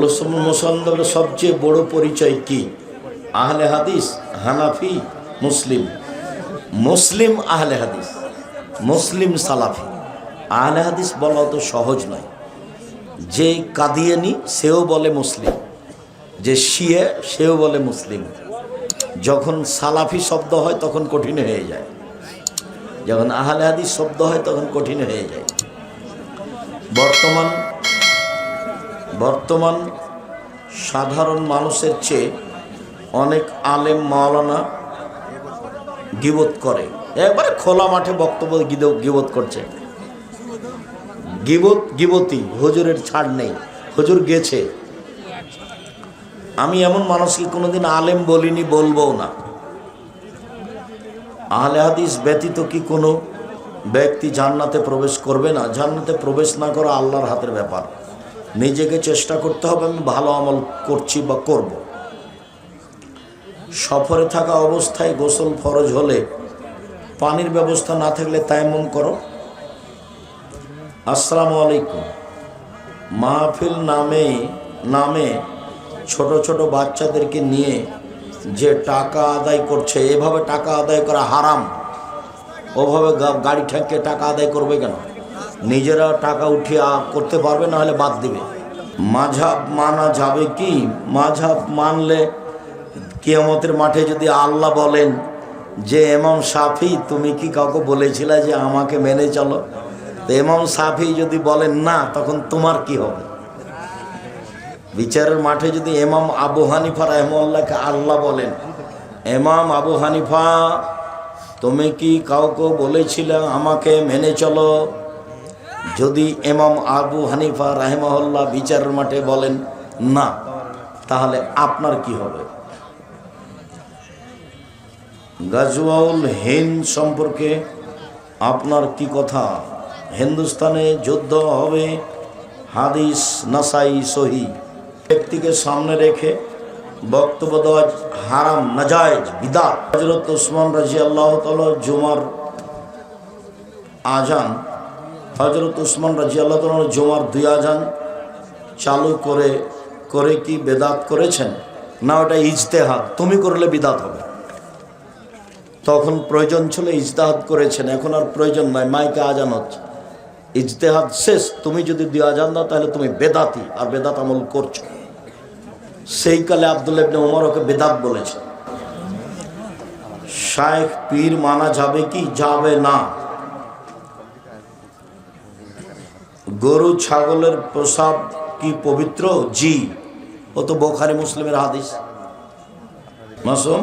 মুসলমানদের সবচেয়ে বড় পরিচয় কি? আহলে হাদিস, হানাফি, মুসলিম। মুসলিম আহলে হাদিস, মুসলিম সালাফি। আহলে হাদিস বলা তো সহজ নয়। যে কাদিয়ানি সেও বলে মুসলিম, যে শিয়া সেও বলে মুসলিম। যখন সালাফি শব্দ হয় তখন কঠিন হয়ে যায়, যখন আহলে হাদিস শব্দ হয় তখন কঠিন হয়ে যায়। বর্তমান সাধারণ মানুষের চেয়ে অনেক আলেম মাওলানা গীবত করে, একবারে খোলা মাঠে বক্তব্য গীবত করছে। গীবতী হুজুরের ছাড় নেই, হুজুর গেছে। আমি এমন মানুষকে কোনোদিন আলেম বলিনি, বলবো না। আহলে হাদিস ব্যতীত কি কোনো ব্যক্তি জান্নাতে প্রবেশ করবে না? জান্নাতে প্রবেশ না করা আল্লাহর হাতের ব্যাপার। নিজেকে চেষ্টা করতে হবে, আমি ভালো আমল করছি বা করব। সফরে থাকা অবস্থায় গোসল ফরজ হলে পানির ব্যবস্থা না থাকলে তায়াম্মুম করো। আসসালামু আলাইকুম। মাহফিল নামে ছোট ছোট বাচ্চাদেরকে নিয়ে যে টাকা আদায় করছে, এভাবে টাকা আদায় করা হারাম। ওভাবে গাড়ি ঠেকে টাকা আদায় করবে কেন? নিজেরা টাকা উঠিয়ে করতে পারবে, না হলে বাদ দিবে। মাযহাব মানা যাবে কি? মাযহাব মানলে কিয়ামতের মাঠে যদি আল্লাহ বলেন যে ইমাম শাফি তুমি কি কাউকে বলেছিলে যে আমাকে মেনে চলো, তো ইমাম শাফি যদি বলেন না, তখন তোমার কি হবে? বিচারের মাঠে যদি ইমাম আবু হানিফা রাহিমাহুল্লাহকে আল্লাহ বলেন, ইমাম আবু হানিফা তুমি কি কাউকে বলেছিলে আমাকে মেনে চলো, যদি ইমাম আবু হানিফা রাহিমাহুল্লাহ বিচারের মাঠে বলেন না, তাহলে আপনার কি হবে? গাজওয়াউল হিন্দ সম্পর্কে আপনার কি কথা? হিন্দুস্তানে যুদ্ধ হবে, হাদিস নাসাই সহি। ব্যক্তিকে সামনে রেখে বক্তব্য দেওয়া হারাম, নাজায়েজ, বিদআত। হযরত ওসমান রাদিয়াল্লাহু তাআলা জুমার আজান, হযরত ওসমান রাদিয়াল্লাহু তাআলা জুমার 2 আজান চালু করে কি বেদাত করেছেন? না, ওটা ইজতেহাদ। তুমি করলে বিদাত হবে। তখন প্রয়োজন ছিল ইজতেহাদ করেছেন, এখন আর প্রয়োজন নয়, মাইকে আজান হচ্ছে, ইজতেহাদ শেষ। তুমি যদি 2 আজান দাও তাহলে তুমি বেদাতি, আর বেদাত আমল করছো। সেই কালে আব্দুল্লাহ ইবনে ওমর ওকে বেদাত বলেছে। শায়েখ পীর মানা যাবে কি? যাবে না। গরু ছাগলের প্রসাব কি পবিত্র? জি, ও তো বুখারী মুসলিমের হাদিস। মাসুম,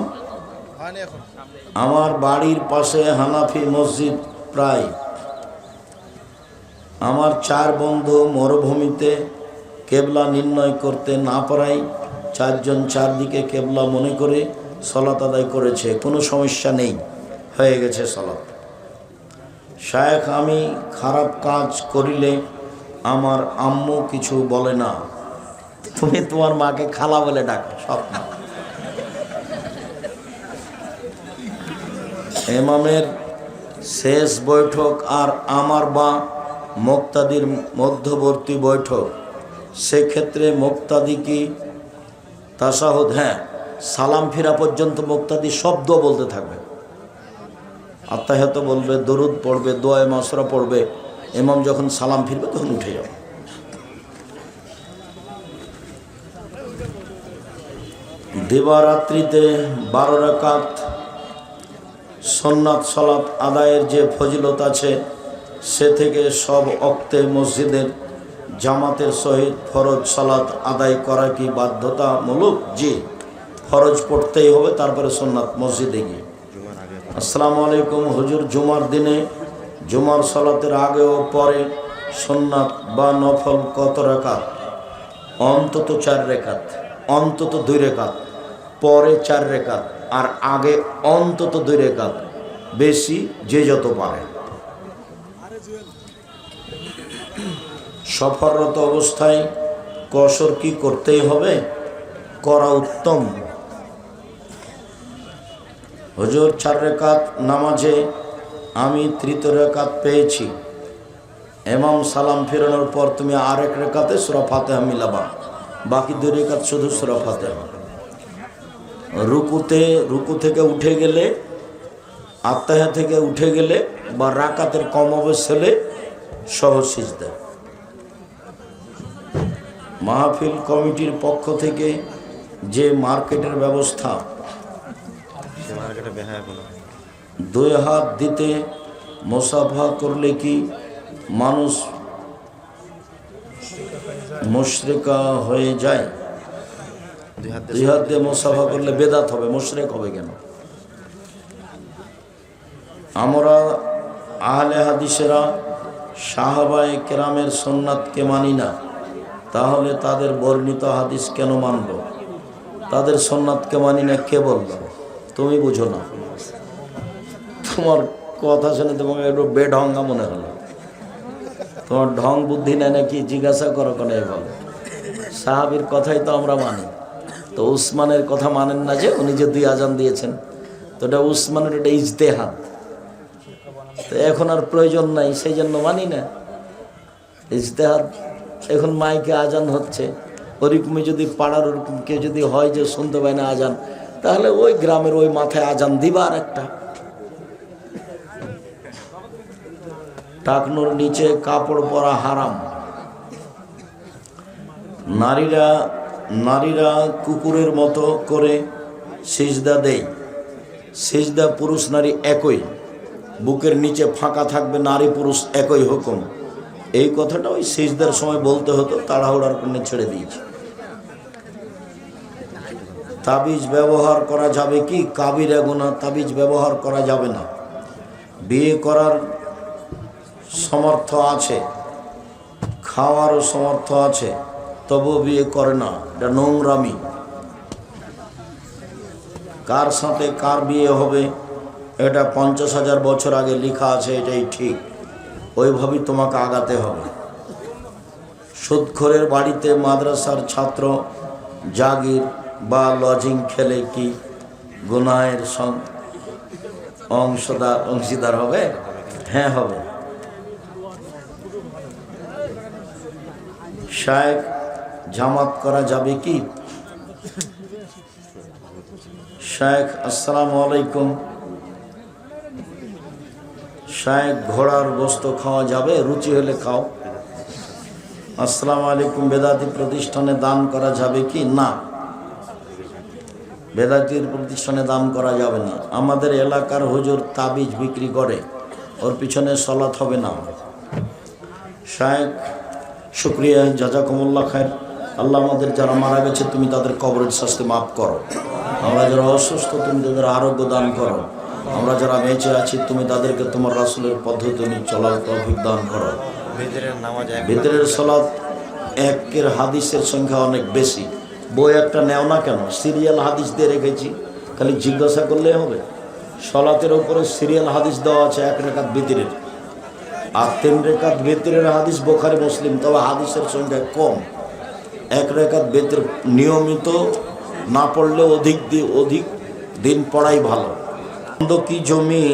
আমার বাড়ির পাশে হানাফি মসজিদ প্রায়। আমার 4 বন্ধু মরুভূমিতে কেবলা নির্ণয় করতে না পারায় 4 জন 4 দিকে কেবলা মনে করে সালাত আদায় করেছে, কোনো সমস্যা নেই, হয়ে গেছে সালাত। শায়েখ, আমি খারাপ কাজ করিলে আমার আম্মু কিছু বলে না? তুমি তোমার মাকে খালা বলে ডাকো, সব না। ইমামের শেষ বৈঠক আর আমার বা মুক্তাদির মধ্যবর্তী বৈঠক, সেক্ষেত্রে মুক্তাদি কি তাশাহুদ? হ্যাঁ, সালাম ফিরা পর্যন্ত মুক্তাদি শব্দ বলতে থাকবে, আত্তাহিয়াত বলবে, দরুদ পড়বে, দোয়ায়ে মাসুরা পড়বে। ইমাম যখন সালাম ফিরবে তখন উঠে যাবে। দিবারাত্রিতে 12 রাকাত সুন্নাত সালাত আদায়ের যে ফজিলত আছে, সে থেকে সব ওক্তে মসজিদের জামাতের সহিত ফরজ সালাত আদায় করা কি বাধ্যতামূলক? জি, ফরজ পড়তেই হবে, তারপরে সুন্নাত মসজিদে গিয়ে। আসসালামু আলাইকুম হুজুর, জুমার দিনে জুমার সালাতের আগে ও পরে সুন্নাত বা নফল কত রাকাত? অন্তত 4 রাকাত, অন্তত 2 রাকাত, পরে 4 রাকাত, আর আগে অন্তত 2 রাকাত, বেশি যে যত পারে। সফররত অবস্থায় কসর কি করতেই হবে? করা উত্তম। হুজুর, 4 রাকাত নামাজে আমি 3য় রাকাত পেয়েছি, ইমাম সালাম ফেরানোর পর তুমি আরেক রাকাতে সূরা ফাতিহা মিলাবা। বাকি 2 রাকাত শুধু সূরা ফাতিহা। রুকু থেকে উঠে গেলে, আত্তাহিয়া থেকে উঠে গেলে বা রাকাতের কম অবস্থা হলে সহজ সিজদা। মাহফিল কমিটির পক্ষ থেকে যে মার্কেটের ব্যবস্থা, 2 হাত দিতে মুসাফা করলে কি মানুষ মুশরিকা হয়ে যায়? 2 হাত দিয়ে মুসাফা করলে বেদাত হবে, মুশরিক হবে কেন? আমরা আহলে হাদিসেরা সাহাবায়ে কেরামের সুন্নাতকে মানি না, তাহলে তাদের বর্ণিত হাদিস কেন মানব? তাদের সুন্নাতকে মানি না কে বলল? তুমি বুঝো না। তোমার কথা শুনে তোমাকে একটু বেঢঙ্গা মনে হলো। তোমার ঢং বুদ্ধি নেই নাকি জিজ্ঞাসা করো কেন? বলো সাহাবীর কথাই তো আমরা মানি, তো উসমানের কথা মানেন না যে উনি যে 2 আজান দিয়েছেন, তো এটা উসমানের এটা ইজতেহাদ, তো এখন আর প্রয়োজন নাই, সেই জন্য মানি না। ইজতেহাদ এখন মাইকে আজান হচ্ছে, ওরকমই যদি পাড়ার ওরকম কেউ যদি হয় যে শুনতে পায় না আজান, তাহলে ওই গ্রামের ওই মাথায় আজান দিবা আর একটা। টাকনোর নিচে কাপড় পরা হারাম। নারীরা কুকুরের মতো করে সিজদা দেয়। সিজদা পুরুষ নারী একই, বুকের নিচে ফাঁকা থাকবে, নারী পুরুষ একই হুকুম। এই কথাটা ওই সিজদার সময় বলতে হতো, তাড়াহুড়ার জন্য ছেড়ে দিয়েছে। তাবিজ ব্যবহার করা যাবে কি? কাবিরা গুনাহ, তাবিজ ব্যবহার করা যাবে না। বিয়ে করার সমর্থ আছে, খাওয়ারও সমর্থ আছে, তবুও বিয়ে করে না, এটা নোংরামি। কার সাথে কার বিয়ে হবে এটা 50,000 বছর আগে লেখা আছে, এটাই ঠিক, ওইভাবেই তোমাকে আগাতে হবে। সুদখোরের বাড়িতে মাদ্রাসার ছাত্র জাগির বা লজিং খেলে কি গুনাহের অংশীদার হবে? হ্যাঁ হবে। শায়েখ জামাত করা যাবে কি? শায়েখ আসসালামু আলাইকুম, শায়েখ ঘোড়ার গোশত খাওয়া যাবে? রুচি হলে খাও। আসসালামু আলাইকুম, বেদাতি প্রতিষ্ঠানে দান করা যাবে কি? না, বেদাতির প্রতিষ্ঠানে দান করা যাবে না। আমাদের এলাকার হুজুর তাবিজ বিক্রি করে, ওর পিছনে সলাত হবে না। শায়েখ শুকরিয়া, জাজাকুমুল্লাহ খায়ের। আল্লাহ আমাদের যারা মারা গেছে তুমি তাদের কবরের শাস্তি মাফ করো। আমরা যারা অসুস্থ তুমি তাদের আরোগ্য দান করো। আমরা যারা বেঁচে আছি তুমি তাদেরকে তোমার রাসূলের পদ্ধতি নিয়ে চলার তৌফিক দান করো। ভিতরের সালাত একের হাদিসের সংখ্যা অনেক বেশি। বই একটা নেও না কেন? সিরিয়াল হাদিস দিয়ে রেখেছি, খালি জিজ্ঞাসা করলেই হবে। সালাতের উপরে সিরিয়াল হাদিস দেওয়া আছে 1 রাকাত ভিতরের, আর 3 রাকাত ভিতরের হাদিস বুখারী মুসলিম, তবে হাদিসের সংখ্যা কম। 1 রাকাত ভিতর নিয়মিত না পড়লে অধিক দিন পড়াই ভালো। বন্ধকি জমি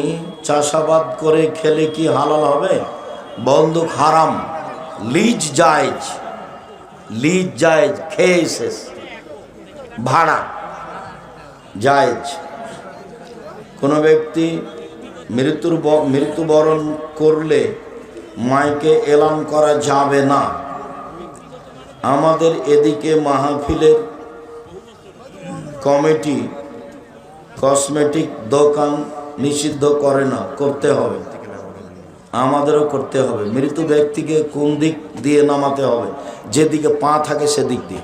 চাষাবাদ করে খেলে কি হালাল হবে? বন্ধক হারাম, লিজ জায়েজ, খেয়ে শেষ, ভাড়া জায়েজ। কোনো ব্যক্তি মৃত্যুবরণ করলে মাইকে এলান করা যাবে না। আমাদের এদিকে মাহফিলের কমিটি কসমেটিক দোকান নিষিদ্ধ করে না, করতে হবে, আমাদেরও করতে হবে। মৃত ব্যক্তিকে কোন দিক দিয়ে নামাতে হবে? যেদিকে পা থাকে সেদিক দিয়ে,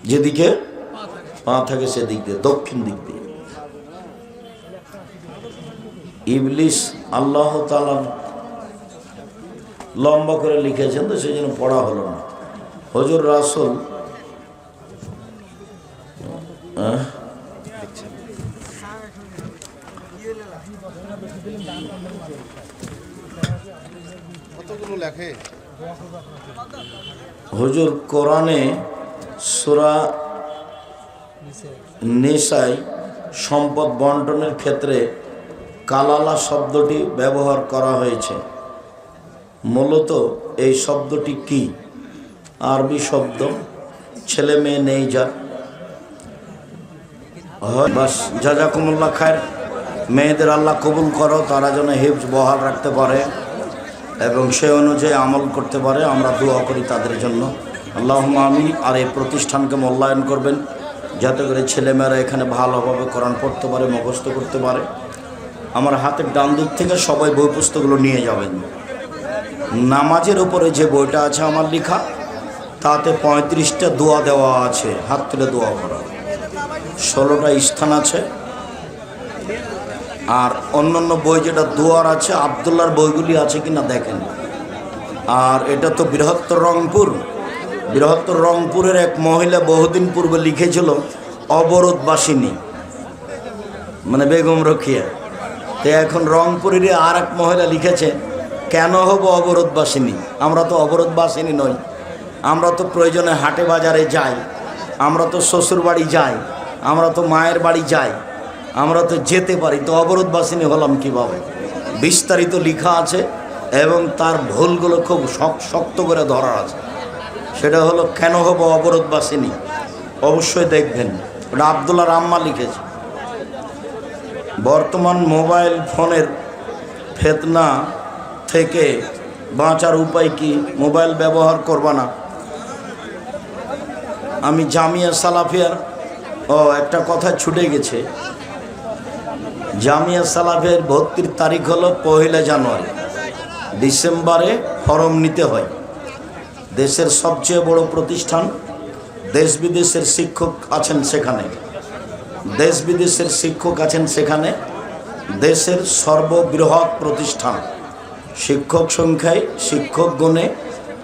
যেদিকে পা থাকে সেদিক দিয়ে, দক্ষিণ দিক দিয়ে। ইবলিস আল্লাহ তাআলা লম্বা করে লিখেছেন, তো সেই জন্য পড়া হলো না। হুজুর রাসূল হুজুর কোরআনে সূরা নিসায় সম্পদ বন্টনের ক্ষেত্রে কালালা শব্দটি ব্যবহার করা হয়েছে। মূলত এই শব্দটি কি? আরবি শব্দ, ছেলে মেয়ে নেই যার, বাস জাজাকুমুল্লাহ খায়ের। মেয়েদের আল্লাহ কবুল করো, তারা যেন হিফজ বহাল রাখতে পারে এবং সে অনুযায়ী আমল করতে পারে। আমরা দোয়া করি তাদের জন্য, আল্লাহুম্মা আমিন। আর এই প্রতিষ্ঠানকে মূল্যায়ন করবেন যাতে করে ছেলেমেয়েরা এখানে ভালোভাবে কোরআন পড়তে পারে, মুখস্থ করতে পারে। আমার হাতের ডান দিক থেকে সবাই বই পুস্তকগুলো নিয়ে যাবেন। নামাজের উপরে যে বইটা আছে আমার লেখা, তাতে 35টা দোয়া দেওয়া আছে, হাত তুলে দোয়া করা। 16টা স্থান আছে। আর অন্যান্য বই যেটা দোয়ার আছে, আবদুল্লাহর বইগুলি আছে কিনা দেখেন। আর এটা তো বৃহত্তর রংপুরের এক মহিলা বহুদিন পূর্বে লিখেছিল অবরোধবাসিনী, মানে বেগম রোকেয়া। তো এখন রংপুরেরই আর এক মহিলা লিখেছে কেন হব অবরোধবাসিনী। আমরা তো অবরোধবাসিনী নই, আমরা তো প্রয়োজনে হাটে বাজারে যাই, আমরা তো শ্বশুর বাড়ি যাই, আমরা তো মায়ের বাড়ি যাই, আমরা তো যেতে পারি, তো অবরোধবাসিনী হলাম কীভাবে। বিস্তারিত লেখা আছে এবং তার ভুলগুলো খুব শক্ত করে ধরা আছে। সেটা হলো কেন হব অবরোধবাসিনী, অবশ্যই দেখবেন। ওটা আবদুল্লাহ রাম্মা লিখেছে। বর্তমান মোবাইল ফোনের ফিতনা থেকে বাঁচার উপায় কি? মোবাইল ব্যবহার করবা না। আমি জামিয়া সালাফিয়ার একটা কথা ছুটে গেছে। জামিয়া সালাফিয়ার ভর্তির তারিখ হলো 1 জানুয়ারি। ডিসেম্বরে ফরম নিতে হয়। দেশের সবচেয়ে বড় প্রতিষ্ঠান, দেশ বিদেশের শিক্ষক আছেন সেখানে, দেশের সর্ববৃহৎ প্রতিষ্ঠান। শিক্ষক সংখ্যায়, শিক্ষক গুণে,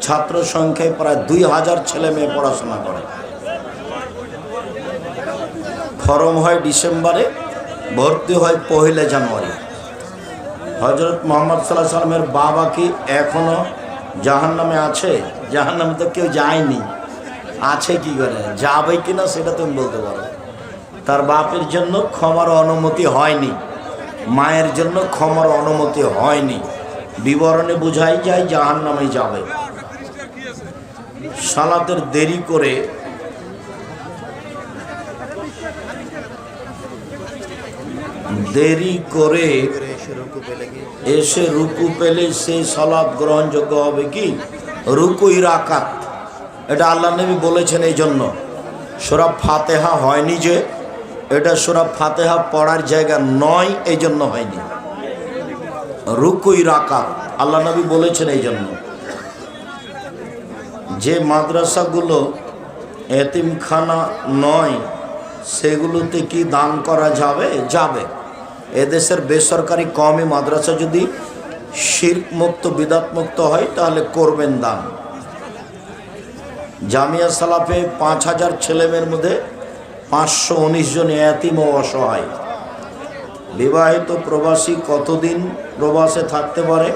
ছাত্র সংখ্যায় প্রায় 2000 ছেলে মেয়ে পড়াশোনা করে। ফরম হয় ডিসেম্বরে, ভর্তি হয় 1 জানুয়ারি। হজরত মুহাম্মদ সাল্লাল্লাহু আলাইহি সাল্লামের বাবা কি এখনো জাহান্নামে আছে? জাহান্নামে তো কেউ যায়নি, আছে কি করে, যাবে কিনা সেটা তুমি বলতে পারো। তার বাপের জন্য ক্ষমার অনুমতি হয়নি, মায়ের জন্য ক্ষমার অনুমতি হয়নি। বিবরণে বোঝাই যায় জাহান্নামে যাবে। সালাতের দেরি করে এসে রুকু পেলে সেই সালাত গ্রহণযোগ্য হবে কি? রুকুই রাকাত, এটা আল্লাহ নবী বলেছেন। এই জন্য সূরা ফাতিহা হয়নি, যে এটা সূরা ফাতিহা পড়ার জায়গা নয়, এই জন্য হয়নি। রুকুই রাকাত আল্লাহ নবী বলেছেন। এই জন্য যে মাদ্রাসাগুলো এতিমখানা নয় সেগুলোতে কি দান করা যাবে? যাবে। এদেশের বেসরকারি কওমি মাদ্রাসা যদি শিরক মুক্ত, বিদাত মুক্ত হয় তাহলে করবেন দান। জামিয়া সালাফে 5000 ছেলেমেয়ের মধ্যে 519 জন এতিম ও অসহায়। বিবাহিত প্রবাসী কতদিন প্রবাসে থাকতে পারে?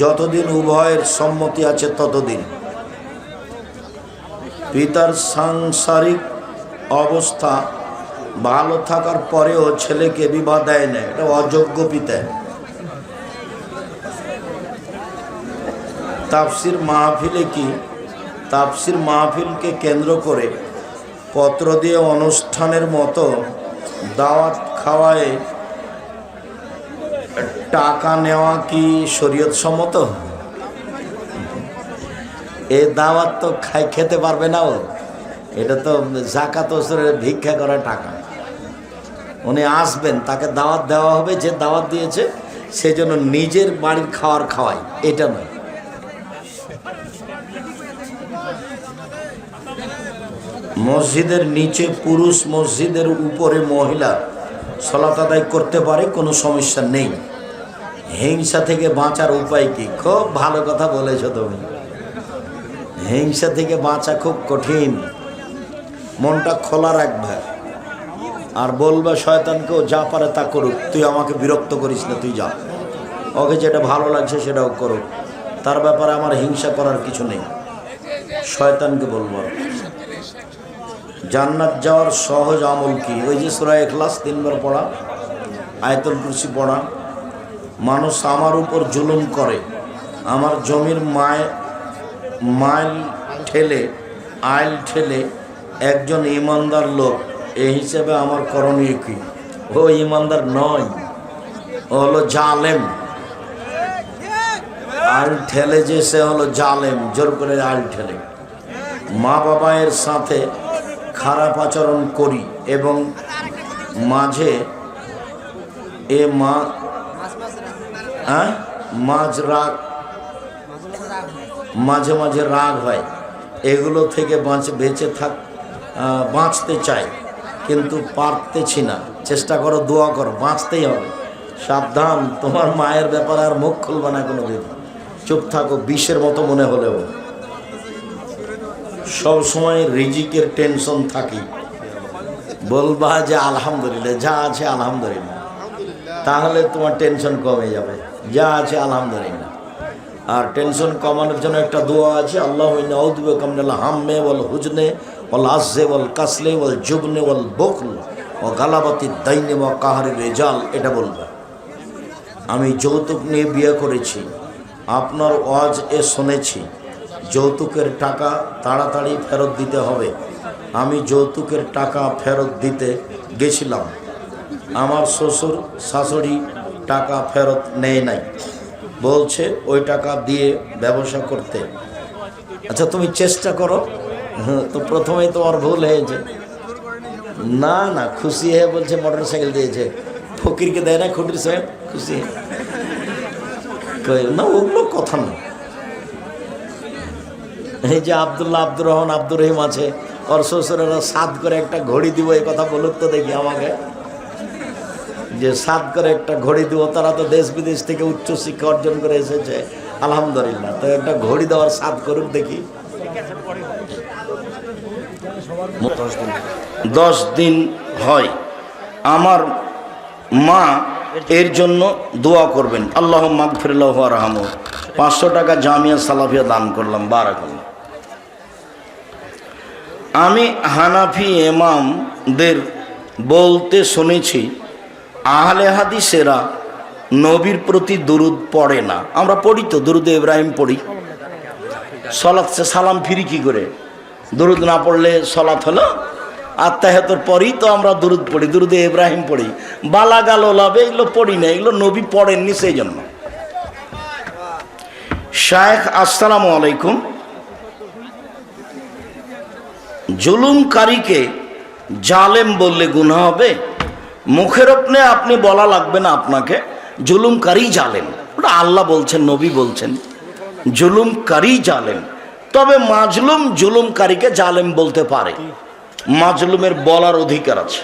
যতদিন উভয়ের সম্মতি আছে ততদিন। পিতার সাংসারিক অবস্থা ভালো থাকার পরেও ছেলেকে বিবাহ দেয় না, এটা অযোগ্য পিতা। তাফসির মাহফিলে কি তাফসির মাহফিলকে কেন্দ্র করে পত্র দিয়ে অনুষ্ঠানের মতো দাওয়াত খাওয়ায় টাকা নেওয়া কি শরীয়ত সম্মত? এই দাওয়াত তো খেতে পারবে না ও, এটা তো যাকাত ওসরের ভিক্ষা করা টাকা। উনি আসবেন, তাকে দাওয়াত দেওয়া হবে, যে দাওয়াত দিয়েছে সেই জন্য নিজের বাড়ির খাওয়ার খাওয়াই, এটা নয়। মসজিদের নিচে পুরুষ, মসজিদের উপরে মহিলা সালাত আদায় করতে পারে, কোনো সমস্যা নেই। হিংসা থেকে বাঁচার উপায় কি? খুব ভালো কথা বলেছো তুমি। হিংসা থেকে বাঁচা খুব কঠিন। মনটা খোলা রাখবে আর বলবে শয়তানকেও যা পারে তা করুক, তুই আমাকে বিরক্ত করিস না, তুই যা, ওকে যেটা ভালো লাগছে সেটাও করুক, তার ব্যাপারে আমার হিংসা করার কিছু নেই। শয়তানকে বলবো। জান্নাত যাওয়ার সহজ আমল কি? ওই যে সূরা ইখলাস 3 বার পড়া, আয়াতুল কুরসি পড়া। মানুষ আমার উপর জুলুম করে, আমার জমির মাইল ঠেলে আইল ঠেলে একজন ইমানদার লোক, এই হিসেবে আমার করণীয় কি? ও ইমানদার নয়, ও হলো জালেম। আইল ঠেলে যে সে হলো জালেম, জোর করে আইল ঠেলে। মা বাবায়ের সাথে খারাপ আচরণ করি এবং মাঝে এ মা মাঝে মাঝে রাগ হয়, এগুলো থেকে বাঁচতে চাই কিন্তু পারতেছি না। চেষ্টা করো, দোয়া করো, বাঁচতেই হবে। সাবধান, তোমার মায়ের ব্যাপারে আর মুখ খুলবে না কোনো দিন। চুপ থাকো, বিষের মতো মনে হলেও। সব সময় রিজিকের টেনশন থাকি, বলবা যে আলহামদুলিল্লাহ, যা আছে আলহামদুলিল্লাহ, তাহলে তোমার টেনশন কমে যাবে। যা আছে আলহামদুলিল্লাহ। আর টেনশন কমানোর জন্য একটা দোয়া আছে, আল্লাহ আউযু বিকা মিনাল হাম্মি ওয়াল হুজনি ওয়াল আজজি ওয়াল কাসলি ওয়াল জুবনি ওয়াল বুখল ওয়া গালাবাতিদ দাইনি ওয়া কাহরির রিজাল। এটা বলবে। আমি যৌতুক নিয়ে বিয়ে করেছি, আপনার ওয়াজ শুনেছি, যৌতুকের টাকা তাড়াতাড়ি ফেরত দিতে হবে। আমি যৌতুকের টাকা ফেরত দিতে গেছিলাম, আমার শ্বশুর শাশুড়ি টাকা ফেরত নেয় নাই, বলছে ওই টাকা দিয়ে ব্যবসা করতে। আচ্ছা তুমি চেষ্টা করো। তো প্রথমেই তোমার ভুল হয়েছে। না না, খুশি হয়ে বলছে মোটর সাইকেল দিয়েছে। ফকিরকে দেয় না খুঁটির সাহেব, খুশি না, ওগুলো কথা না। এই যে আব্দুল্লাহ, আব্দুর রহমান, আব্দুর রহিম আছে, ওর শ্বশুরেরা সাত করে একটা ঘড়ি দিব, এই কথা বলুক তো দেখি আমাকে, যে সাত করে একটা ঘড়ি দিব। তারা তো দেশ বিদেশ থেকে উচ্চ শিক্ষা অর্জন করে এসেছে, আলহামদুলিল্লাহ। তো একটা ঘড়ি দেওয়ার সাত করুক দেখি। 10 দিন হয়। আমার মা এর জন্য দোয়া করবেন। আল্লাহ মাগফিরলাহু ওয়ারহামহু। 500 টাকা জামিয়া সালাফিয়া দান করলাম, বারাকাল্লাহ। আমি হানাফি ইমামদের বলতে শুনেছি আহলে হাদিসেরা নবীর প্রতি দুরুদ পড়ে না। আমরা পড়ি তো, দুরুদে ইব্রাহিম পড়ি। সলাত সালাম ফিরি কি করে? দুরুদ না পড়লে সলাত হলো? আত্তাহিয়াতুর পরেই তো আমরা দুরুদ পড়ি, দুরুদে ইব্রাহিম পড়ি। বালাগাল ওলাবে এগুলো পড়ি না, এগুলো নবী পড়েননি, সেই জন্য। শায়েখ আসসালামু আলাইকুম, জুলুমকারীকে জালেম বললে গুনাহ হবে? মুখের ওপরে আপনি বলা লাগবে না, আপনাকে জুলুমকারী জালেম, ওটা আল্লাহ বলছেন, নবী বলছেন জুলুমকারী জালেম। তবে মাজলুম জুলুমকারীকে জালেম বলতে পারে, মাজলুমের বলার অধিকার আছে।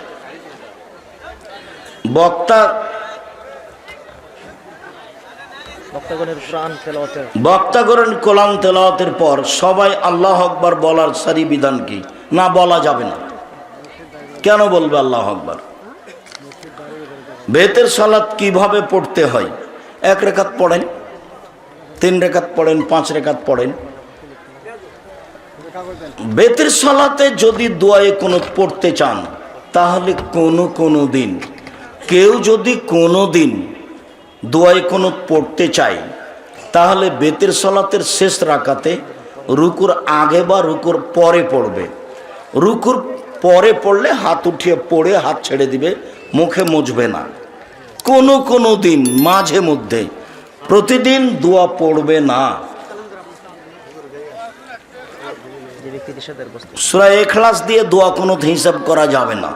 বক্তাগণের কোরআন তেলাওয়াতের পর সবাই আল্লাহ আকবার বলার সারি বিধান কি? না, বলা যাবে না। কেন বলবে আল্লাহ আকবার? বেতের সালাত কিভাবে পড়তে হয়? 1 রেখাত পড়েন, 3 রেখাত পড়েন, 5 রেখাত পড়েন। বেতের সালাতে যদি দোয়ায়ে কুনুত পড়তে চান, তাহলে কোনো দিন কেউ যদি কোনো দিন দোয়ায়ে কুনুত পড়তে চায়, তাহলে বেতের সালাতের শেষ রাকাতে রুকুর আগে বা রুকুর পরে পড়বে। রুকুর পরে পড়লে হাত উঠিয়ে পড়ে হাত ছেড়ে দিবে, মুখে মুছবে না। কোনো দিন মাঝে মধ্যে, প্রতিদিন দোয়া পড়বে না। সূরা ইখলাস দিয়ে দোয়া কুনুত হিসাব করা যাবে না।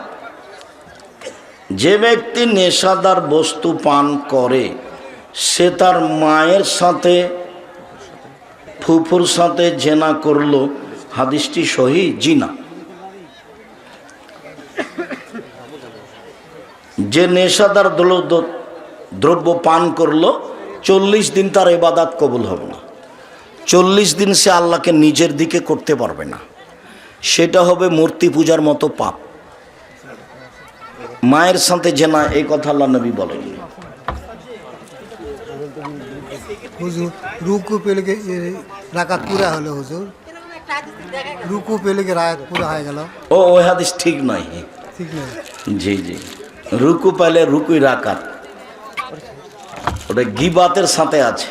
যে ব্যক্তি নেশাদার বস্তু পান করে, সে তার মায়ের সাথে ফুফুর সাথে জেনা করলো, হাদিসটি সহি? জি না। যে নেশাদার দ্রব্য পান করলো, 40 দিন তার ইবাদত কবুল হবে না। 40 দিন সে আল্লাহকে নিজের দিকে করতে পারবে না, সেটা হবে মূর্তি পূজার মতো পাপ। মায়ের সাথে জেনা, এই কথা আল্লাহ নবী বলেন। হুজুর রুকু পেলে রাকাত পুরা হলো, হুজুর রুকু পেলে রাকাত পুরা হয়ে গেল। ওই হাদিস ঠিক নয়। ঠিক নয়? জি, রুকু পেলে রুকুই রাকাত, ওটা গিবাতের সাথে আছে।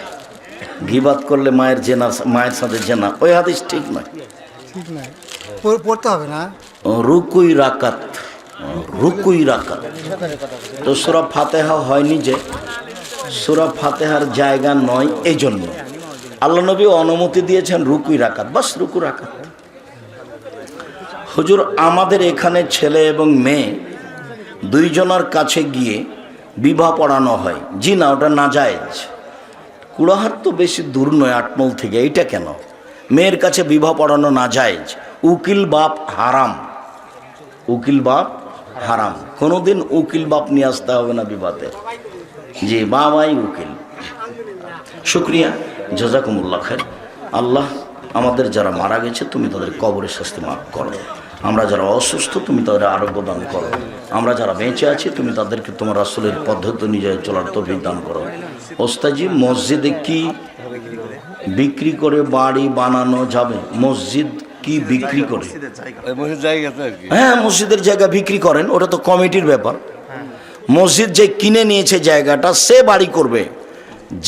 গিবাত করলে মায়ের সাথে জেনা, ওই হাদিস ঠিক নয়। ঠিক নয়। পড়তে হবে না? রুকুই রাকাত, রুকুই রাকাত। তো সূরা ফাতিহা হয়নি, যে সূরা ফাতিহার জায়গা নয়, এই জন্য আল্লাহ নবী অনুমতি দিয়েছেন রুকুই রাকাত, বাস রুকু রাকাত। হুজুর, আমাদের এখানে ছেলে এবং মেয়ে দুইজনের কাছে গিয়ে বিবাহ পড়ানো হয়। জি না, ওটা নাজায়েজ। কুড়াহাট তো বেশি দূর নয়, আটমল থেকে। এইটা কেন? মেয়ের কাছে বিবাহ পড়ানো নাজায়েজ। উকিল বাপ হারাম, উকিল বাপ হারাম। কোনোদিন উকিল বাপ নিয়ে আসতে হবে না বিবাদে। জি, বাবাই উকিল। শুক্রিয়া, জাযাকুমুল্লাহ খায়র। আল্লাহ আমাদের যারা মারা গেছে তুমি তাদের কবরের শাস্তি মাফ করো। আমরা যারা অসুস্থ তুমি তাদের আরোগ্য দান করো। আমরা যারা বেঁচে আছি তুমি তাদেরকে তোমার রাসূলের পদ্ধতি অনুযায়ী চলার তৌফিক দান করো। ওস্তাদজি, মসজিদে কি বিক্রি করে বাড়ি বানানো যাবে? মসজিদ কি বিক্রি করে? হ্যাঁ, মসজিদের জায়গা বিক্রি করেন, ওটা তো কমিটির ব্যাপার। মসজিদ যে কিনে নিয়েছে জায়গাটা, সে বাড়ি করবে,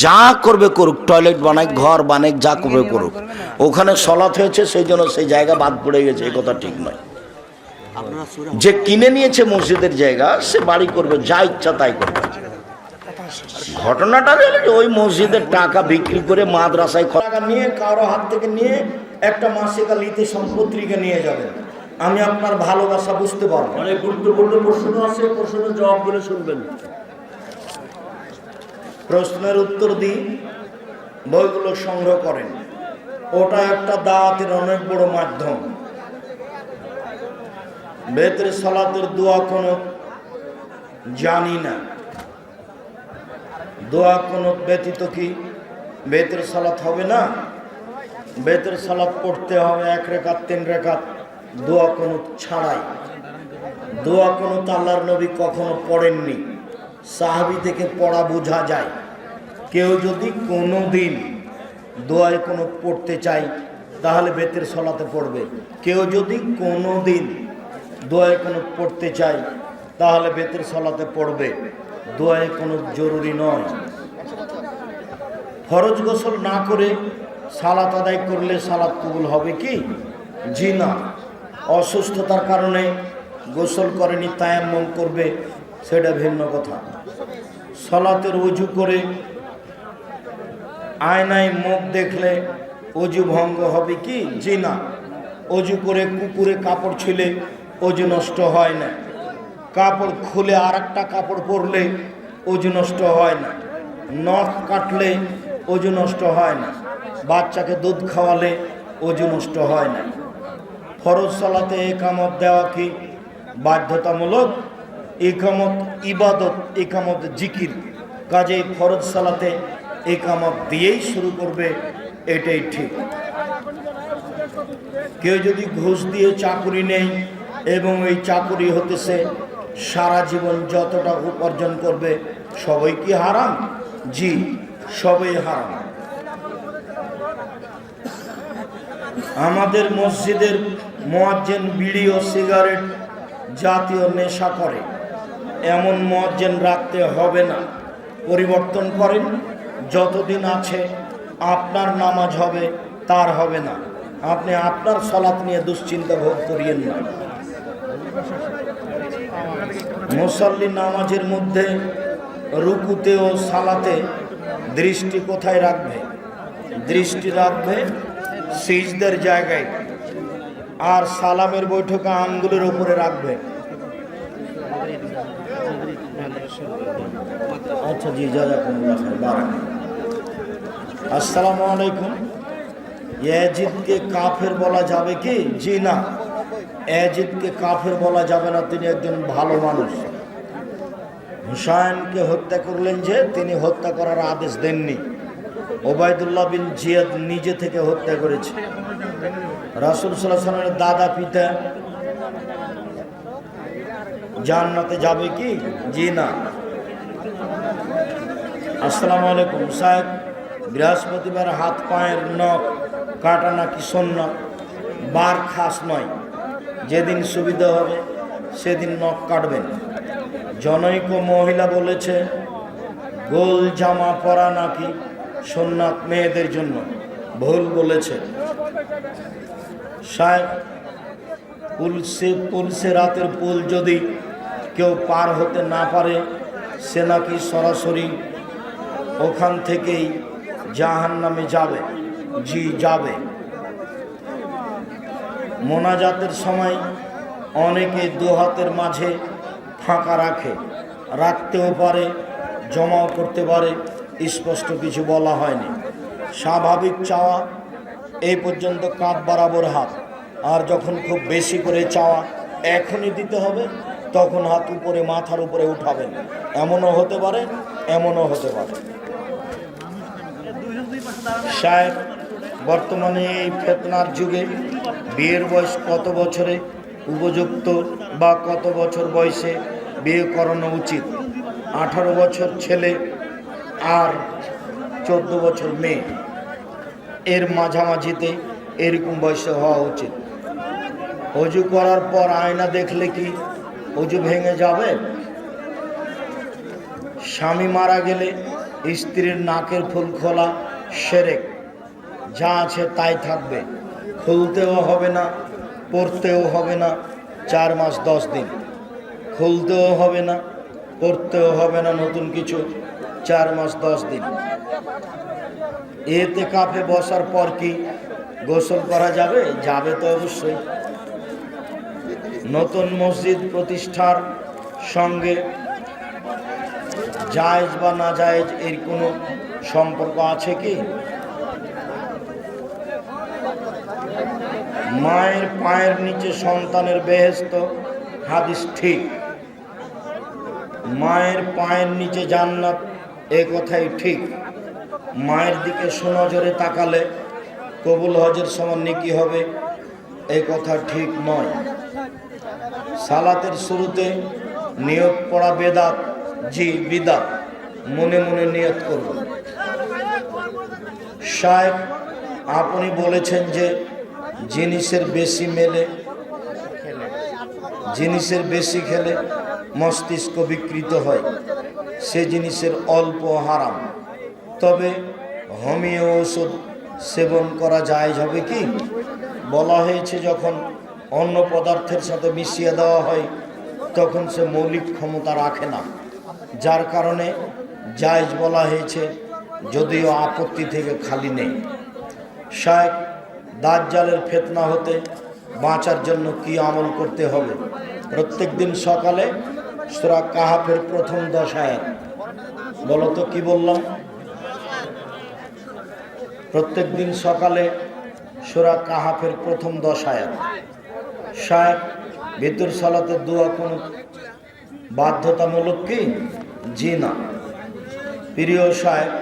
যা করবে করুক, টয়লেট বানাক, ঘর বানাক, যা করবে করুক। ওখানে সলাৎ হয়েছে সেই জন্য সেই জায়গা বাদ পড়ে গেছে, এই কথা ঠিক নয়। যে কিনে নিয়েছে মসজিদের জায়গা সে বাড়ি করবে, যা ইচ্ছা তাই করবে। ঘটনাটা হলো যে ওই মসজিদের টাকা বিক্রি করে মাদ্রাসায় টাকা নিয়ে কারো হাত থেকে নিয়ে একটা মাসিকা লিতে সম্পত্তিকে নিয়ে যাবেন। আমি আপনার ভালোবাসা বুঝতে পারবো। অনেক গুরুত্বপূর্ণ প্রশ্ন আছে, প্রশ্নের জবাবগুলো শুনবেন। প্রশ্নের উত্তর দিই, বইগুলো সংগ্রহ করেন। ওটা একটা দাওয়াতের অনেক বড় মাধ্যম। বেতের সালাতের দোয়া কোনো জানি না, দোয়া কোনো ব্যতীত কি বেতের সালাত হবে না? বেতের সালাত পড়তে হবে 1 রাকাত 3 রাকাত, দোয়া কোনো ছাড়াই। দোয়া কোনো আল্লাহর নবী কখনো পড়েননি, সাহাবী থেকে পড়া বোঝা যায়। কেউ যদি কোনো দিন দোয়ায় কোনো পড়তে চায় তাহলে বেতের সালাতে পড়বে। কেউ যদি কোনো দিন দোয়ায় কোনো পড়তে চায় তাহলে বেতের সালাতে পড়বে। দোয়ায় কোনো জরুরি নয়। ফরজ গোসল না করে সালাত আদায় করলে সালাত কবুল হবে কি? জি না। অসুস্থতার কারণে গোসল করেনি, তায়াম্মুম করবে, সেটা ভিন্ন কথা। সালাতের ওযু করে আয়নায় মুখ দেখলে ওযু ভঙ্গ হবে কি? জি না। ওযু করে কুকুরে কাপড় ছুঁলে ওযু নষ্ট হয় না। কাপড় খুলে আর একটা কাপড় পরলে ওযু নষ্ট হয় না। নখ কাটলে ওযু নষ্ট হয় না। বাচ্চাকে দুধ খাওয়ালে ওযু নষ্ট হয় না। ফরজ সালাতে ইকামত দেওয়া কি বাধ্যতামূলক? ইকামত ইবাদত, ইকামত জিকির। কাজেই ফরজ সালাতে ইকামত দিয়েই শুরু করবে, এটাই ঠিক। কেউ যদি ঘুষ দিয়ে চাকুরি নেই এবং এই চাকুরি হতেছে সারা জীবন যতটা উপার্জন করবে, সবই কি হারাম? জি, সবই হারাম। আমাদের মসজিদের মুয়াজ্জিন বিড়ি ও সিগারেট জাতীয় নেশা করে, এমন মুয়াজ্জিন রাখতে হবে না। পরিবর্তন করেন। যতদিন আছে আপনার নামাজ হবে, তার হবে না। আপনি আপনার সালাত নিয়ে দুশ্চিন্তা ভোগ করিয়েন না। মুসাল্লি নামাজের মধ্যে রুকুতে ও সালাতে দৃষ্টি কোথায় রাখবে? দৃষ্টি রাখবে সিজদার জায়গায়, আর সালামের বৈঠকে আঙ্গুলের উপরে রাখবে। আচ্ছা জি, জাযাকুমুল্লাহ খায়র। আসসালামু আলাইকুম। ইয়াজিদকে কাফের বলা যাবে কি? জি না, ইয়াজিদকে কাফের বলা যাবে না, তিনি একজন ভালো মানুষ। হুসাইনকে হত্যা করলেন যে, তিনি হত্যা করার আদেশ দেননি। ওবায়দুল্লাহ বিন জিয়াদ নিজে থেকে হত্যা করেছে। রাসূল সাল্লাল্লাহু আলাইহি ওয়াসাল্লামের দাদা পিতা জান্নাতে যাবে কি? জি না। আসসালামু আলাইকুম সাহেব, বৃহস্পতিবার হাত পায়ের নখ কাটা নাকি সুন্নাত? বার খাস নয়, যেদিন সুবিধা হবে সেদিন নখ কাটবেন। জনৈক মহিলা বলেছে গোল জামা পরা নাকি সুন্নাত মেয়েদের জন্য, ভুল বলেছে। সাহেব, পুলসেরাতের পুল যদি কেউ পার হতে না পারে সে নাকি সরাসরি ওখান থেকেই জাহান্নামে যাবে। জি যাবে। মোনাজাতের সময় অনেকে দু হাতের মাঝে ফাঁকা রাখতেও পারে, জমাও করতে পারে, স্পষ্ট কিছু বলা হয়নি। স্বাভাবিক চাওয়া এই পর্যন্ত কাঁধ বরাবর হাত, আর যখন খুব বেশি করে চাওয়া এখনই দিতে হবে তখন হাত উপরে মাথার উপরে উঠাবেন। এমনও হতে পারে, এমনও হতে পারে। সাহেব, বর্তমানে এই ফিতনার যুগে বিয়ের বয়স কত বছরে উপযুক্ত বা কত বছর বয়সে বিয়ে করানো উচিত? 18 বছর ছেলে আর 14 বছর মেয়ে, এর মাঝামাঝিতে এরকম বয়সে হওয়া উচিত। অজু করার পর আয়না দেখলে কি অজু ভেঙে যাবে? স্বামী মারা গেলে স্ত্রীর নাকের ফুল খোলা শিরক, যা আছে তাই থাকবে, খুলতেও হবে না, পড়তেও হবে না 4 মাস 10 দিন। খুলতেও হবে না, পড়তেও হবে না নতুন কিছু 4 মাস 10 দিন। এতে কাফে বসার পর কি গোসল করা যাবে? যাবে তো অবশ্যই। নতুন মসজিদ প্রতিষ্ঠার সঙ্গে জায়েজ বা না জায়েজ এর কোনো সম্পর্ক আছে কি? মায়ের পায়ের নিচে সন্তানের বেহেশত, হাদিস ঠিক। মায়ের পায়ের নিচে জান্নাত, এ কথাই ঠিক। মায়ের দিকে সুনজরে তাকালে কবুল হজের সমান নেকি হবে, এই কথা ঠিক নয়। সালাতের শুরুতে নিয়ত পড়া বেদাত, জি বিদাত, মনে মনে নিয়ত করব। সাহেব, আপনি বলেছেন যে জিনিসের বেশি খেলে মস্তিষ্ক বিকৃত হয়, সে জিনিসের অল্প হারাম। তবে হোমিও ওষুধ সেবন করা জায়েজ হবে কি? বলা হয়েছে যখন অন্য পদার্থের সাথে মিশিয়ে দেওয়া হয় তখন সে মৌলিক ক্ষমতা রাখে না, যার কারণে জায়েজ বলা হয়েছে, যদিও আপত্তি থেকে খালি নেই। শায়েখ, দাজ্জালের ফিতনা হতে বাঁচার জন্য কি আমল করতে হবে? প্রত্যেক দিন সকালে সূরা কাহাফের প্রথম 10 আয়াত। বলো তো কি বললাম? প্রত্যেক দিন সকালে সূরা কাহাফের প্রথম 10 আয়াত। শায়েখ, ভিতর সালাতের দোয়া কোন বাধ্যতামূলক কি? জি না। প্রিয় শায়েখ,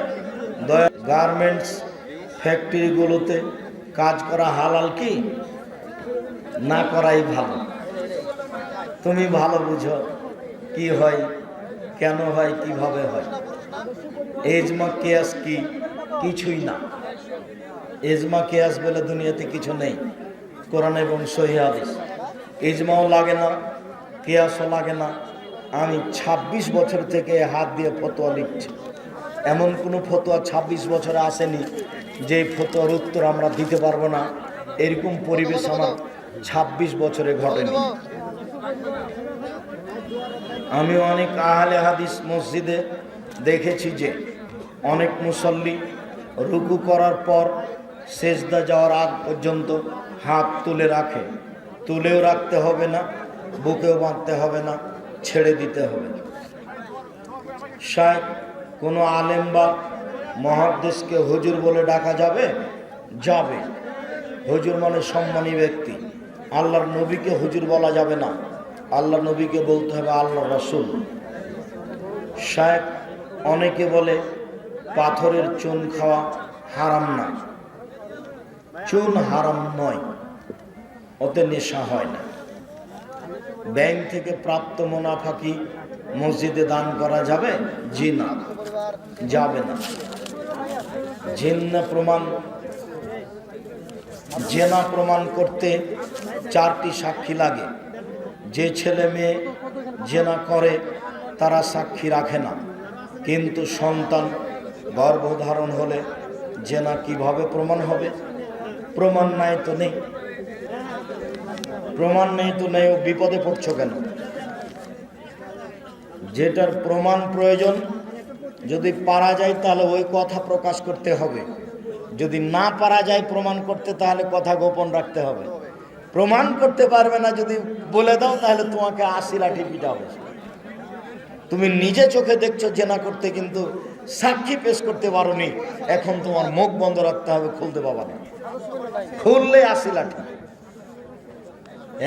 গার্মেন্টস ফ্যাক্টরিগুলোতে কাজ করা হালাল কি? না করাই ভালো। তুমি ভালো বুঝো কি হয়, কেন হয়, কিভাবে হয়। এজমা কিয়াস কি? কিছুই না। এজমা কিয়াস বলে দুনিয়াতে কিছু নেই, কোরআন এবং সহিহ হাদিস। ইজমাও লাগে না, কিয়াসও লাগে না। আমি 26 বছর থেকে হাত দিয়ে ফতোয়া লিখছি। এমন কোনো ফতোয়া 26 বছরে আসেনি যে ফতোয়ার উত্তর আমরা দিতে পারবো না, এরকম পরিবেশ আমার 26 বছরে ঘটেনি। আমি অনেক আহলে হাদিস মসজিদে দেখেছি যে অনেক মুসল্লি রুকু করার পর সেজদা যাওয়ার আগ পর্যন্ত হাত তুলে রাখে। তুলেও রাখতে হবে না, বুকেও বাঁধতে হবে না, ছেড়ে দিতে হবে। শায়েখ, কোনো আলেম বা মুহাদ্দিসকে হুজুর বলে ডাকা যাবে? যাবে। হুজুর মানে সম্মানী ব্যক্তি। আল্লাহর নবীকে হুজুর বলা যাবে না, আল্লাহর নবীকে বলতে হবে আল্লাহর রাসূল। শায়েখ, অনেকে বলে পাথরের চুন খাওয়া হারাম না। চুন হারাম নয়, ওতে নেশা হয় না। ব্যাংক থেকে প্রাপ্ত মুনাফা কি মসজিদে দান করা যাবে? জি না, যাবে না। জেনা প্রমাণ করতে 4টি সাক্ষী লাগে। যে ছেলে মেয়ে জেনা করে তারা সাক্ষী রাখে না, কিন্তু সন্তান গর্ভধারণ হলে জেনা কিভাবে প্রমাণ হবে? প্রমাণ নাই তো নেই। প্রমাণ নেই তো নেই, বিপদে পড়ছো কেন? যেটার প্রমাণ প্রয়োজন যদি পারা যায় তাহলে ওই কথা প্রকাশ করতে হবে, যদি না পারা যায় প্রমাণ করতে তাহলে কথা গোপন রাখতে হবে। প্রমাণ করতে পারবে না যদি বলে দাও তাহলে তোমাকে 80 লাঠি পিটা হবে। তুমি নিজে চোখে দেখছো জেনা করতে, কিন্তু সাক্ষী পেশ করতে পারোনি, এখন তোমার মুখ বন্ধ রাখতে হবে, খুলতে পারবে না। খুললে 80 লাঠি,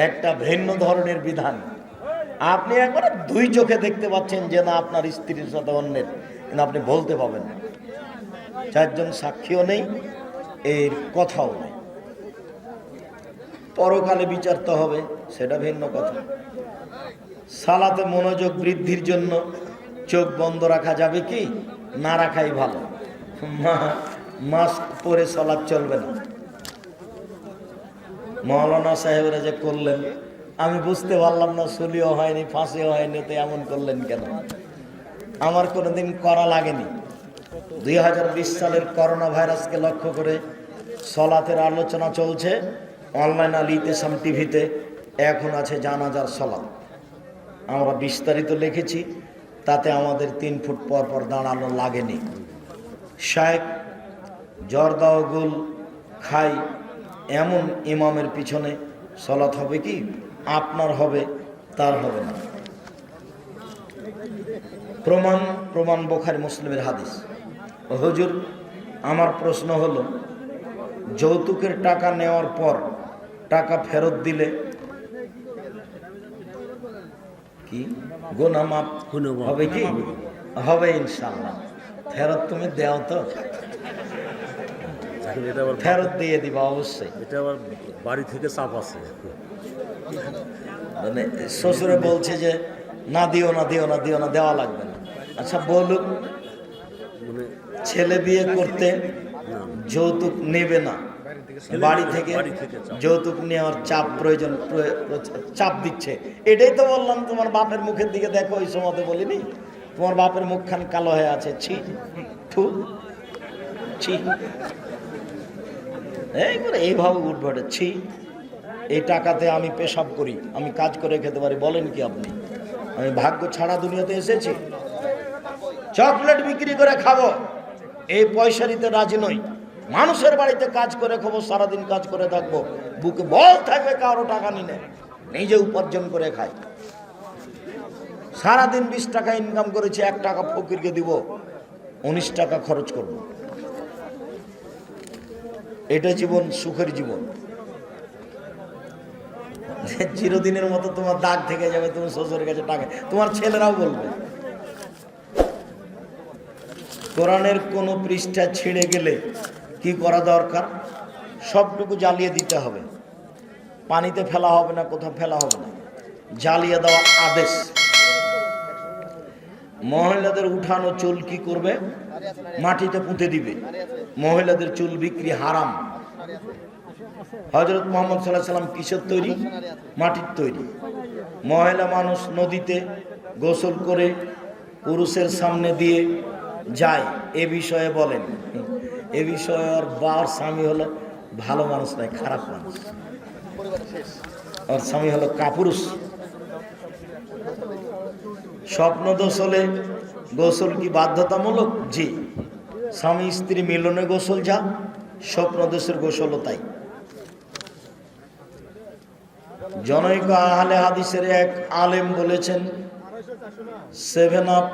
একটা ভিন্ন ধরনের বিধান। আপনি একবার 2 চোখে দেখতে পাচ্ছেন যে না আপনার স্ত্রীর সাথে অন্যের, কিন্তু আপনি বলতে পারবেন না। 4 জন সাক্ষীও নেই, এর কথাও নেই। পরকালে বিচার তো হবে, সেটা ভিন্ন কথা। সালাতে মনোযোগ বৃদ্ধির জন্য চোখ বন্ধ রাখা যাবে কি? না রাখাই ভালো। মাস্ক পরে সালাত চলবে না। মৌলানা সাহেবরা যে করলেন আমি বুঝতে পারলাম না, সুলিও হয়নি, ফাঁসিও হয়নি, তো এমন করলেন কেন? আমার কোনোদিন করা লাগেনি। 2020 সালের করোনা ভাইরাসকে লক্ষ্য করে সলাতের আলোচনা চলছে অনলাইন আল ইতিসাম টিভিতে। এখন আছে জানাজার সলাত, আমরা বিস্তারিত লিখেছি, তাতে আমাদের 3 ফুট পর পর দাঁড়ানো লাগেনি। শায়েক জর্দা ও গুল খাই এমন ইমামের পিছনে সলাত হবে কি? আপনার হবে, তার হবে না। প্রমাণ বুখারী মুসলিমের হাদিস। হুজুর, আমার প্রশ্ন হলো, যৌতুকের টাকা নেওয়ার পর টাকা ফেরত দিলে কি গুনাহ মাফ হবে কি? হবে ইনশাআল্লাহ। ফেরত তুমি দেও তো? ফেরত দিয়ে দিবা অবশ্যই। এটা আবার বাড়ি থেকে চাপ আছে, মানে শ্বশুরে বলছে যে না দিও না, দিও না, দিও না, দেওয়া লাগবে না। আচ্ছা বলুক, মানে ছেলে বিয়ে করতে যৌতুক নেবে না, বাড়ি থেকে যৌতুক নেওয়ার চাপ প্রয়োজন, চাপ দিচ্ছে। এটাই তো বললাম, তোমার বাপের মুখের দিকে দেখো। ওই সময়তে বলিনি তোমার বাপের মুখখান কালো হয়ে আছে, ছি থু ছি, এইভাবে উঠবে ছি। এই টাকাতে আমি পেশাব করি, আমি কাজ করে খেতে পারি, বলেন কি আপনি? আমি ভাগ্য ছাড়া দুনিয়াতে এসেছি, চকলেট বিক্রি করে খাবো এই পয়সা নিতে রাজি নই। মানুষের বাড়িতে কাজ করে খাবো, সারাদিন কাজ করে থাকবো, বুকে বল থাকবে কারো টাকা নিলে, নিজে উপার্জন করে খাই। সারাদিন 20 টাকা ইনকাম করেছি, 1 টাকা ফকিরকে দিব, 19 টাকা খরচ করব। এটা জীবন, সুখের জীবন। চিরদিনের মতো তোমার দাগ থেকে যাবে, তুমি শ্বশুরের কাছে টাকা, তোমার ছেলেরাও বলবে। কোরআনের কোন পৃষ্ঠা ছিঁড়ে গেলে কি করা দরকার? সবটুকু জ্বালিয়ে দিতে হবে, পানিতে ফেলা হবে না, কোথাও ফেলা হবে না, জ্বালিয়ে দেওয়া আদেশ। মহিলাদের উঠানো চুল কি করবে? মাটিতে পুঁতে দিবে। মহিলাদের চুল বিক্রি হারাম। হযরত মুহাম্মদ সাল্লাল্লাহু আলাইহি ওয়াসাল্লাম কিসের তৈরি? মাটির তৈরি। মহিলা মানুষ নদীতে গোসল করে পুরুষের সামনে দিয়ে যায়, এ বিষয়ে বলেন। এ বিষয়ে ওর বাবার স্বামী হলো ভালো মানুষ নয়, খারাপ মানুষ। ওর স্বামী হলো কাপুরুষ। স্বপ্ন দোষ হলে গোসল কি বাধ্যতামূলক? জি। স্বামী স্ত্রী মিলনে গোসল যা, স্বপ্ন দোষের গোসলও তাই। জনৈক আহলে হাদিসের এক আলেম বলেছেন, 7 আপ,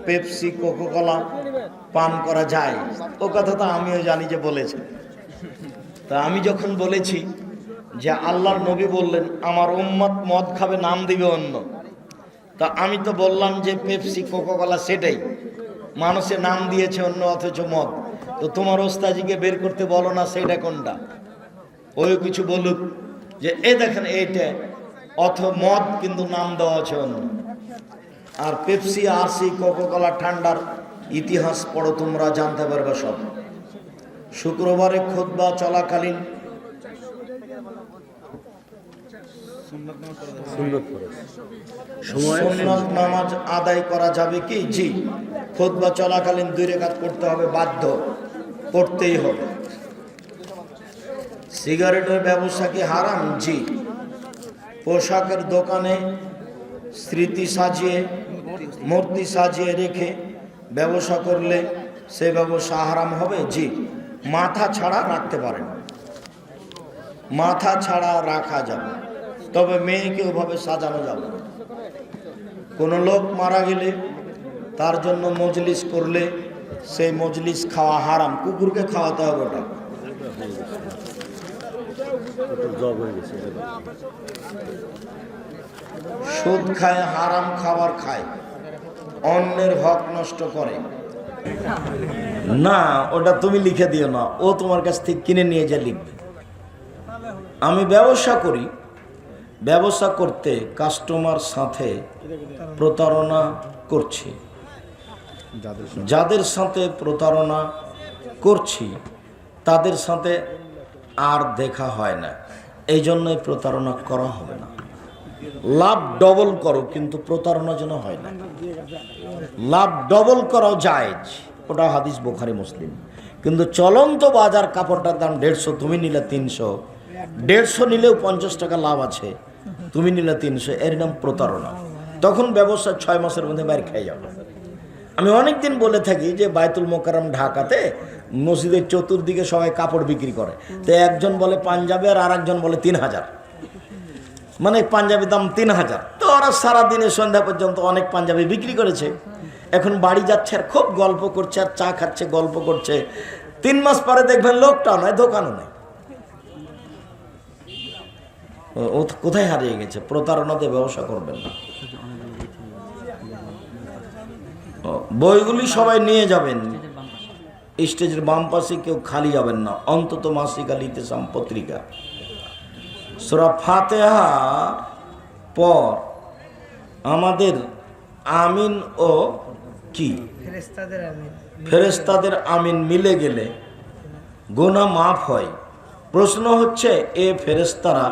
পেপসি, কোকাকোলা পান করা যায়। ও কথা তো আমিও জানি যে বলেছে। তা আমি যখন বলেছি যে আল্লাহর নবী বললেন আমার উম্মত মদ খাবে, নাম দিবে অন্য, তা আমি তো বললাম যে পেপসি, কোকাকোলা সেটাই, মানুষের নাম দিয়েছে অন্য, অথচ মদ। তো তোমার ওস্তাজিকে বের করতে বলো না সেটা কোনটা। ওই কিছু বলুক যে এ দেখেন এইটা, অথ মদ কিন্তু নাম দেওয়া আছে অন্য। আর পেপসি, আরসি, কোকাকোলা ঠান্ডার ইতিহাস পড়ো, তোমরা জানতে পারবে সব। শুক্রবারে খুতবা চলাকালীন সুন্নত নামাজ আদায় করা যাবে কি? জি। খুতবা চলাকালীন 2 রাকাত পড়তে হবে, বাধ্য, পড়তেই হবে। সিগারেটের ব্যবসা কি হারাম? জি। পোশাকের দোকানে স্মৃতি সাজিয়ে মূর্তি সাজিয়ে রেখে ব্যবসা করলে সে ব্যবসা হারাম হবে? জি। মাথা ছাড়া রাখতে পারেন, মাথা ছাড়া রাখা যাবে, তবে মেয়েকে ওভাবে সাজানো যাবে না। কোনো লোক মারা গেলে তার জন্য মজলিস করলে সেই মজলিস খাওয়া হারাম, কুকুরকে খাওয়াতে হবে ওটা। জব হয়ে গেছে। সুদ খায়, হারাম খাবার খায়, অন্যের হক নষ্ট করে। না, ওটা তুমি লিখে দিও না, ও তোমার কাছ থেকে কিনে নিয়ে যা লিখবে। আমি ব্যবসা করি, ব্যবসা করতে কাস্টমার সাথে প্রতারণা করছি, যাদের সাথে প্রতারণা করছি তাদের সাথে আর দেখা হয় না, এই জন্যই প্রতারণা করা হবে না। লাভ ডবল করো, কিন্তু প্রতারণা যেন হয় না। লাভ ডবল করাও জায়েজ, ওটা হাদিস বুখারী মুসলিম। কিন্তু চলন্ত বাজার কাপড়টার দাম 150, তুমি নিলে 300, 150 নিলেও 50 টাকা লাভ আছে, তুমি নিলে 300, এর নাম প্রতারণা। তখন ব্যবসা 6 মাসের মধ্যে বাইরে খেয়ে যাবে। আমি অনেকদিন বলে থাকি যে বায়তুল মোকাররম ঢাকাতে মসজিদের চতুর্দিকে সবাই কাপড় বিক্রি করে, তো একজন বলে পাঞ্জাবি আর আরেকজন বলে 3000, মানে পাঞ্জাবি দাম 3000। তো ওরা সারাদিনে সন্ধ্যা পর্যন্ত অনেক পাঞ্জাবি বিক্রি করেছে। এখন বাড়ি যাচ্ছে আর খুব গল্প করছে আর চা খাচ্ছে, গল্প করছে। 3 মাস পরে দেখবেন লোকটাও নয়, দোকানও নেই। ও কোথায় হারিয়ে গেছে? প্রতারণাতে ব্যবসা করবেন না। বইগুলি সবাই নিয়ে যাবেন, স্টেজের বাম পাশে কেউ খালি যাবেন না, অন্তত মাসিক আল ইতিসাম পত্রিকা। সূরা ফাতিহা পর আমাদের আমিন ও কি ফেরেশতাদের আমিন মিলে গেলে গুনাহ মাফ হয়। প্রশ্ন হচ্ছে, এ ফেরেশতারা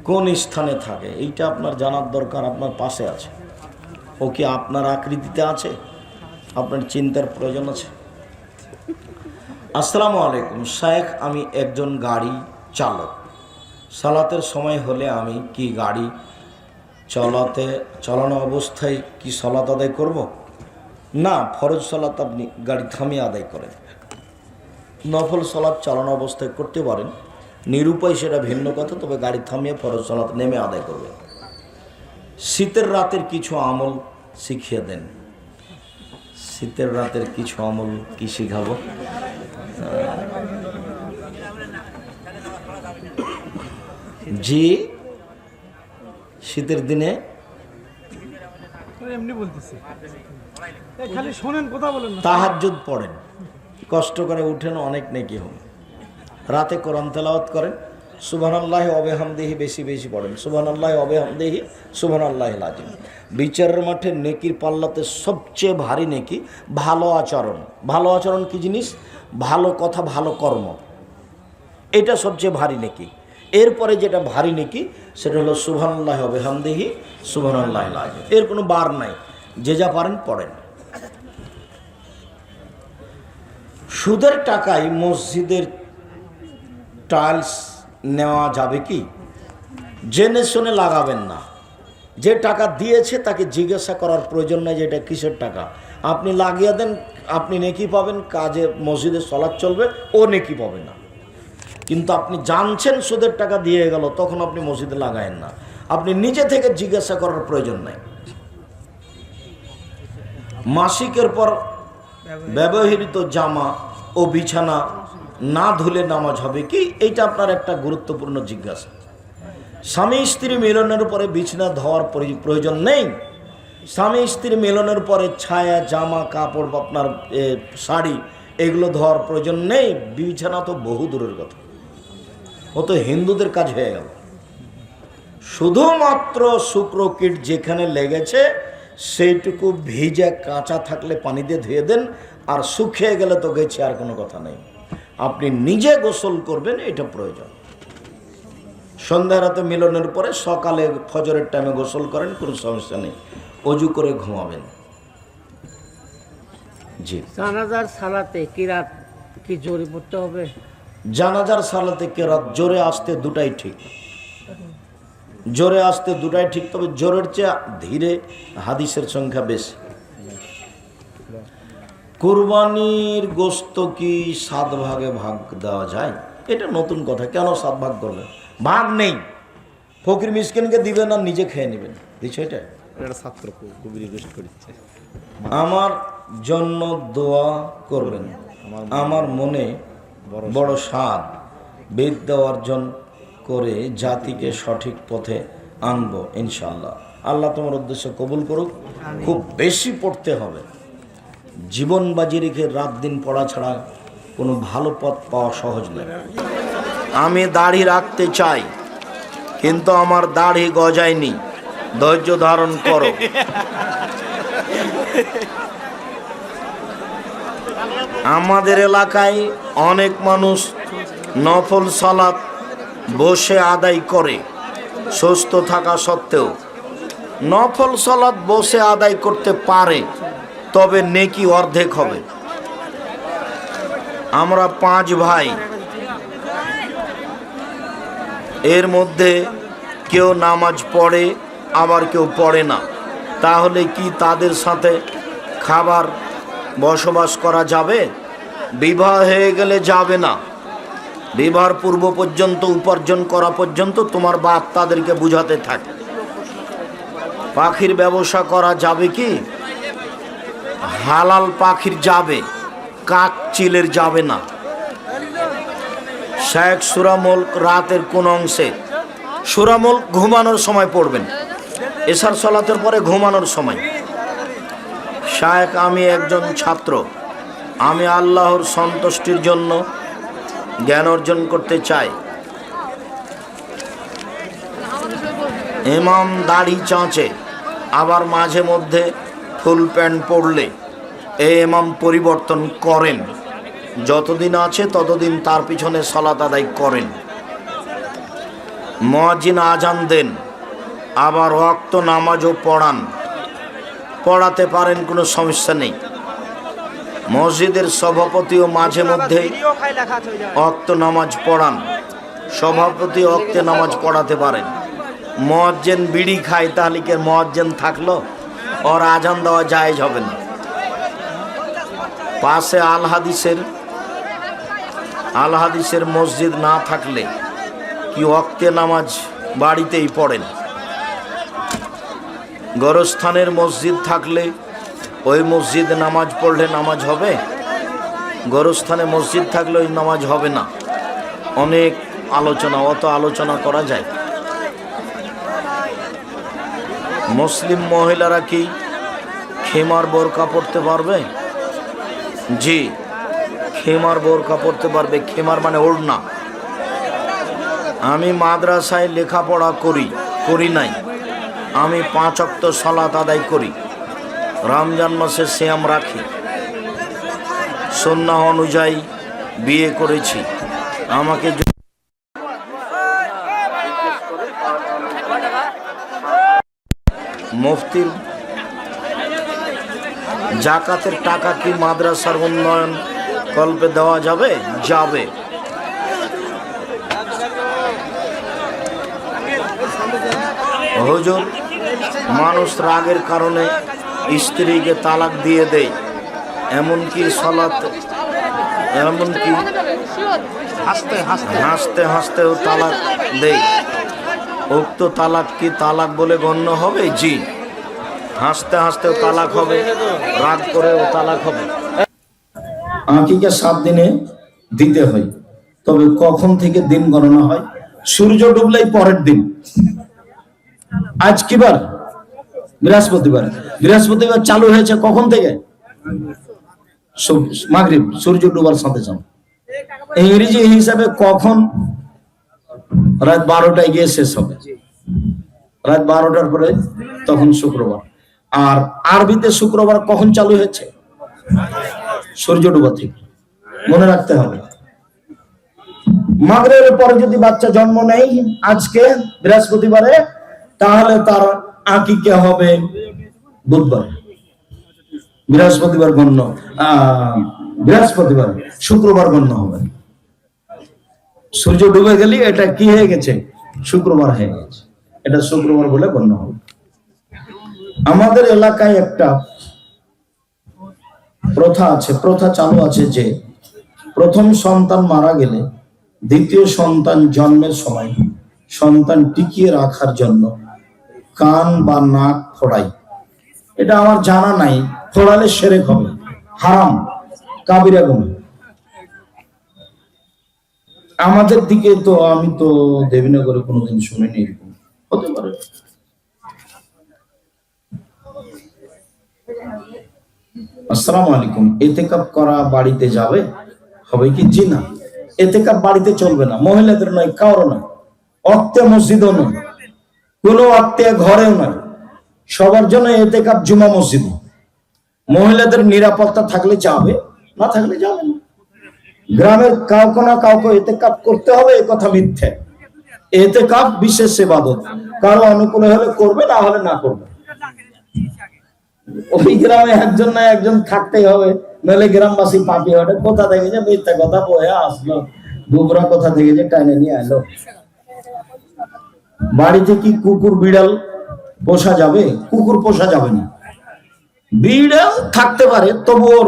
কোন স্থানে থাকে? এইটা আপনার জানার দরকার। আপনার পাশে আছে, ও কি আপনার আকৃতিতে আছে? আপনার চিন্তার প্রয়োজন আছে। আসসালামু আলাইকুম শায়েখ, আমি একজন গাড়ি চালক। সালাতের সময় হলে আমি কি গাড়ি চালানো অবস্থায় কি সালাত আদায় করব? না, ফরজ সালাত আপনি গাড়ি থামিয়ে আদায় করেন। নফল সালাত চালানো অবস্থায় করতে পারেন, নিরুপায় সেটা ভিন্ন কথা, তবে গাড়ি থামিয়ে ফরজ সালাত নেমে আদায় করবেন। শীতের রাতের কিছু আমল শিখিয়ে দেন। শীতের রাতের কিছু আমল কি শিখাবো? জি, শীতের দিনে তাহাজ্জুদ পড়েন, কষ্ট করে উঠেন, অনেক নেকি হবে। রাতে কোরআন তেলাওয়াত করেন, সুবহানাল্লাহি ওয়া বিহামদিহি বেশি বেশি পড়েন, সুবহানাল্লাহি ওয়া বিহামদিহি সুবহানাল্লাহিল আযীম। বিচারের মাঠে নেকির পাল্লাতে সবচেয়ে ভারী নেকি ভালো আচরণ। ভালো আচরণ কি জিনিস? ভালো কথা, ভালো কর্ম, এটা সবচেয়ে ভারী নেকি। এরপরে যেটা ভারী নেকি সেটা হলো সুবহানাল্লাহি ওয়া বিহামদিহি সুবহানাল্লাহিল আযীম। এর কোনো বার নাই, যে যা পারেন পড়েন। সুদের টাকায় মসজিদের টাইলস নেওয়া যাবে কি? জেনে শুনে লাগাবেন না। যে টাকা দিয়েছে তাকে জিজ্ঞাসা করার প্রয়োজন নাই যে এটা কিসের টাকা। আপনি লাগিয়ে দেন, আপনি নেকি পাবেন, কাজে মসজিদে সালাত চলবে, ও নেকি পাবে না। কিন্তু আপনি জানছেন সুদের টাকা দিয়ে গেল, তখন আপনি মসজিদে লাগায়েন না। আপনি নিজে থেকে জিজ্ঞাসা করার প্রয়োজন নাই। মাসিকের পর ব্যবহৃত জামা ও বিছানা না ধুলে নামাজ হবে কি? এইটা আপনার একটা গুরুত্বপূর্ণ জিজ্ঞাসা। স্বামী স্ত্রী মিলনের পরে বিছানা ধোয়ার প্রয়োজন নেই। স্বামী স্ত্রী মিলনের পরে ছায়া, জামা কাপড়, আপনার শাড়ি, এগুলো ধোয়ার প্রয়োজন নেই। বিছানা তো বহু দূরের কথা, ও তো হিন্দুদের কাজ হয়ে গেল। শুধুমাত্র শুক্রকীট যেখানে লেগেছে সেইটুকু ভিজে কাঁচা থাকলে পানি দিয়ে ধুয়ে দেন, আর শুকিয়ে গেলে তো গেছে, আর কোনো কথা নেই। আপনি নিজে গোসল করবেন, এটা প্রয়োজন। সন্ধ্যা রাতে মিলনের পরে সকালে ফজরের টাইমে গোসল করেন, কোনো সমস্যা নেই। অজু করে ঘুমাবেন। জি। জানাজার সালাতে কিরাত কি জোরে পড়তে হবে? জানাজার সালাতে কিরাত জোরে আসতে দুটাই ঠিক। জোরে আসতে দুটাই ঠিক, তবে জোরের চেয়ে ধীরে হাদিসের সংখ্যা বেশি। কুরবানির গোশত কি 7 ভাগে ভাগ দেওয়া যায়? এটা নতুন কথা। কেন 7 ভাগ করবেন? ভাগ নেই, ফকির মিসকিনকে দিবেন আর নিজে খেয়ে নেবেন, বিষয়টা। ছাত্র খুবই রিকোয়েস্ট করছে, আমার জন্য দোয়া করবেন। আমার মনে বড় স্বাদ বিদ্যা অর্জন করে জাতিকে সঠিক পথে আনবো ইনশাআল্লাহ। আল্লাহ তোমার উদ্দেশ্য কবুল করুক। খুব বেশি পড়তে হবে, জীবন বাজি রেখে রাত দিন পড়া ছাড়া কোনো ভালো পথ পাওয়া সহজ নয়। আমি দাড়ি রাখতে চাই, কিন্তু আমার দাড়ি গজায়নি, ধৈর্য ধারণ করো। আমাদের এলাকায় অনেক মানুষ নফল সালাত বসে আদায় করে, সুস্থ থাকা সত্ত্বেও। নফল সালাত বসে আদায় করতে পারে, তবে নেকি অর্ধেক হবে। আমরা 5 ভাই, এর মধ্যে কেউ নামাজ পড়ে আবার কেউ পড়ে না। তাহলে কি তাদের সাথে খাবার বসবাস করা যাবে? বিবাহ হয়ে গেলে যাবে না। বিবাহের পূর্ব পর্যন্ত, উপার্জন করা পর্যন্ত তোমার বাপ তাদেরকে বুঝাতে থাকে। পাখির ব্যবসা করা যাবে কি? হালাল পাখির যাবে, কাক চিলের যাবে না। শেখ সূরা মুলক রাতের কোন অংশে? সূরা মুলক ঘুমানোর সময় পড়বেন, এশার সালাতের পরে ঘুমানোর সময়। শেখ, আমি একজন ছাত্র, আমি আল্লাহর সন্তুষ্টির জন্য জ্ঞান অর্জন করতে চাই। ইমাম দাড়ি চাঁচে, আবার মাঝে মধ্যে ফুল প্যান্ট পরলে এই ইমাম পরিবর্তন করেন। যতদিন আছে ততদিন তার পিছনে সালাত আদায় করেন। মুয়াজ্জিন আজান দেন, আবার ওয়াক্ত নামাজও পড়ান। পড়াতে পারেন, কোনো সমস্যা নেই। মসজিদের সভাপতিও মাঝে মধ্যে ওয়াক্ত নামাজ পড়ান, সভাপতি ওয়াক্তে নামাজ পড়াতে পারেন। মুয়াজ্জিন বিড়ি খায়, তাহলে কি মুয়াজ্জিন থাকলো? ওর আজান দেওয়া জায়েজ হবে না। পাশে আল হাদিসের মসজিদ না থাকলে কি ওয়াক্তে নামাজ বাড়িতেই পড়েন? গোরস্থানের মসজিদ থাকলে ওই মসজিদে নামাজ পড়লে নামাজ হবে? গোরস্থানে মসজিদ থাকলে ওই নামাজ হবে না। অনেক আলোচনা, অত আলোচনা করা যায়। মুসলিম মহিলারা কি খেমার বোরকা পরতে পারবে? জি, খেমার বোরকা পরতে পারবে। খেমার মানে ওড়না। আমি মাদ্রাসায় লেখাপড়া করি নাই। আমি 5 ওয়াক্ত সালাত আদায় করি, রমজান মাসে সিয়াম রাখি, সুন্নাহ অনুযায়ী বিয়ে করেছি। আমাকে মুফতির জাকাতের টাকা কি মাদ্রাসার উন্নয়ন কল্পে দেওয়া যাবে? যাবে। হুজুর, মানুষ রাগের কারণে স্ত্রীকে তালাক দিয়ে দেয়, এমনকি হাসতে হাসতেও তালাক দেয়। উক্ত তালাক কি তালাক বলে গণ্য হবে? জি, হাসতে হাসতেও তালাক হবে, রাগ করেও তালাক হবে। আকিকা 7 দিনে দিতে হয়, তবে কখন থেকে দিন গণনা হয়? সূর্য ডুবলেই পরের দিন। আজ কি বার? বৃহস্পতিবার। বৃহস্পতিবার চালু হয়েছে কখন থেকে? মাগরিব, সূর্য ডুবার সাথে সাথে। ইংরেজি হিসাবে কখন? রাত 12টায় গিয়ে শেষ হবে। রাত 12টার পরে তখন শুক্রবার। আর আরবিতে শুক্রবার কখন চালু হয়েছে? সূর্য ডুবা থেকে। মনে রাখতে হবে। মাগরিবের পরে যদি বাচ্চা জন্ম নেয় আজকে বৃহস্পতিবারে, তাহলে তার আকিকা হবে বুধবার। বৃহস্পতিবার গণ্য, শুক্রবার গণ্য হবে। সূর্য ডুবে গেলে এটা কি হয়ে গেছে? শুক্রবার হয়ে গেছে। এটা শুক্রবার বলে গণ্য হবে। আমাদের এলাকায় একটা প্রথা আছে, প্রথা চালু আছে যে প্রথম সন্তান মারা গেলে দ্বিতীয় সন্তান জন্মের সময় সন্তান টিকিয়ে রাখার জন্য কান বা নাক ফোড়াই। এটা আমার জানা নাই, ফোড়ালে শিরক হবে, হারাম, কাবিরা গুনাহ। আমাদের দিকে তো আমি তো দেবীনগরে কোনোদিন শুনিনি এরকম, হতে পারে। আসসালামু আলাইকুম। ইতিকাফ করা বাড়িতে যাবে, হবে কি? জি না, ইতিকাফ বাড়িতে চলবে না, মহিলাদের নয়, কারো নয়, অক্তে মসজিদও নয়, কোনো অক্তে ঘরেও নয়, সবার জন্য ইতিকাফ জুমা মসজিদে। মহিলাদের নিরাপত্তা থাকলে যাবে, না থাকলে যাবে না। গ্রামের কাউকে না কাউকে ইতিকাফ করতে হবে, এ কথা মিথ্যে। ইতিকাফ বিশেষ ইবাদত, কারো অনুকূলে হলে করবে, না হলে না করবে। ওই গ্রামে একজন না একজন থাকতেই হবে, নইলে গ্রামবাসী পাপি হবে। কোথা থেকে যে মিথ্যা কথা বয়ে আসলো, গোবরা কোথা থেকে যে টাইনে নিয়ে এলো। বাড়িতে কি কুকুর বিড়াল পোষা যাবে? কুকুর পোষা যাবে না। বিড়াল থাকতে পারে, তবু ওর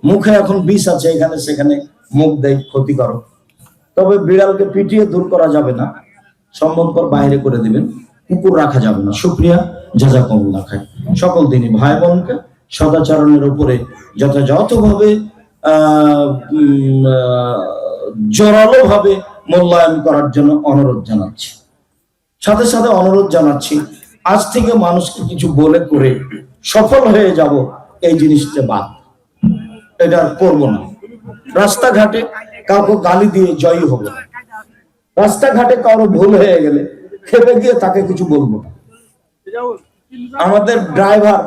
মুখে এখন বিষ আছে, এখানে সেখানে মুখ দেয় ক্ষতিকারক। তবে বিড়ালকে পিটিয়ে দূর করা যাবে না, সম্ভবপর বাইরে করে দিবেন। কুকুর রাখা যাবে না। শুকরিয়া, জাযাকুমুল্লাহ খায়। সকল দিনই ভাই বোনকে সদাচরণের উপরে যথাযথভাবে জোরালো ভাবে মূল্যায়ন করার জন্য অনুরোধ জানাচ্ছি। সাথে সাথে অনুরোধ জানাচ্ছি, আজ থেকে মানুষকে কিছু বলে করে সফল হয়ে যাব, এই জিনিসটা বাদ, এটা আর করবো না। রাস্তাঘাটে কাউকে গালি দিয়ে জয়ী হব না। রাস্তাঘাটে কারো ভুল হয়ে গেলে খেপে গিয়ে তাকে কিছু বলবো না। আমাদের ড্রাইভার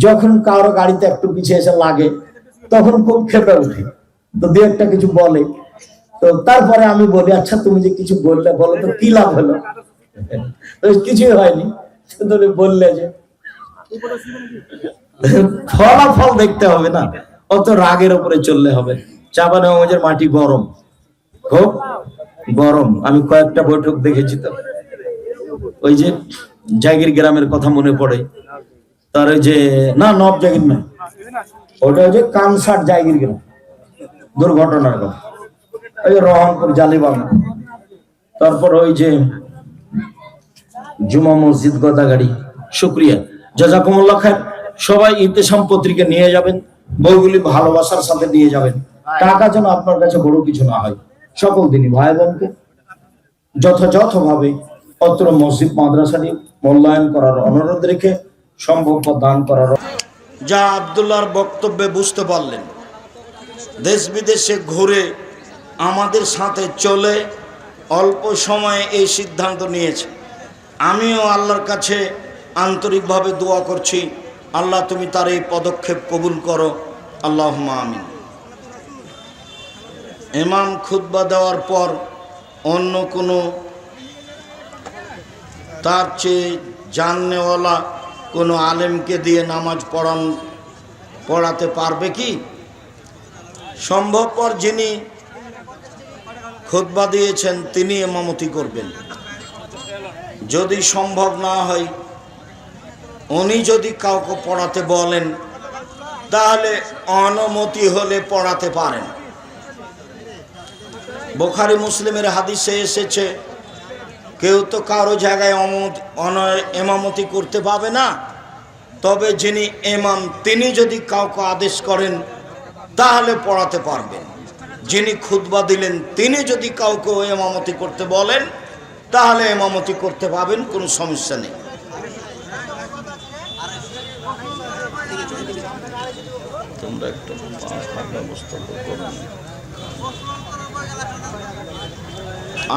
যখন কারো গাড়িতে একটু পিছিয়ে এসে লাগে, তখন খুব খেপে উঠে, তো দু একটা কিছু বলে, তো তারপরে আমি বলি, আচ্ছা তুমি যে কিছু বললে, বলো তো কি লাভ হলো? কিছুই হয়নি, বললে যে ফলাফল দেখতে হবে না, অত রাগের উপরে চললে হবে। চাঁপাইনবাবগঞ্জের মাটি গরম, খুব গরম। আমি কয়েকটা বৈঠক দেখেছি, তো ওই যে জাগির গ্রামের কথা মনে পড়ে। তার ওই যে না, নব জাগির না, ওটা ওই যে কানসার জাগির গ্রাম দুর্ঘটনার কথা, ওই যে রহনপুর জালিবাংলা। তারপর ওই যে জুমা মসজিদ গোদাগাড়ি। শুকরিয়া, জাযাকুমুল্লাহ খায়ের। সবাই ইতিসাম পত্রিকা নিয়ে যাবেন, বইগুলি ভালোবাসার সাথে নিয়ে যাবেন। টাকা যেন আপনার কাছে বড় কিছু না হয়। সকল দিনই ভাই বোনকে যথাযথভাবে অত্র মসজিদ মাদ্রাসাটি মূল্যায়ন করার অনুরোধ রেখে সম্ভবপর দান করার। যা আব্দুল্লাহর বক্তব্যে বুঝতে পারলেন, দেশ বিদেশে ঘুরে আমাদের সাথে চলে অল্প সময়ে এই সিদ্ধান্ত নিয়েছে। আমিও আল্লাহর কাছে আন্তরিকভাবে দোয়া করছি, আল্লাহ তুমি তার এই পদক্ষেপ কবুল করো, আল্লাহুম্মা আমিন। ইমাম খুতবা দেওয়ার পর অন্য কোনো তার চেয়ে জাননেওয়ালা কোনো আলেমকে দিয়ে নামাজ পড়াতে পারবে কি? সম্ভবপর যিনি খুতবা দিয়েছেন তিনি ইমামতি করবেন। যদি সম্ভব না হয়, উনি যদি কাউকে পড়াতে বলেন, তাহলে অনুমতি হলে পড়াতে পারেন। বুখারী মুসলিমের হাদিসে এসেছে, কেউ তো কারো জায়গায় ইমামতি করতে পাবে না, তবে যিনি ইমাম তিনি যদি কাউকে আদেশ করেন তাহলে পড়াতে পারবেন। যিনি খুতবা দিলেন তিনি যদি কাউকে ইমামতি করতে বলেন তাহলে ইমামতি করতে পাবেন, কোনো সমস্যা নেই। তোমরা একটু ব্যবস্থা করো।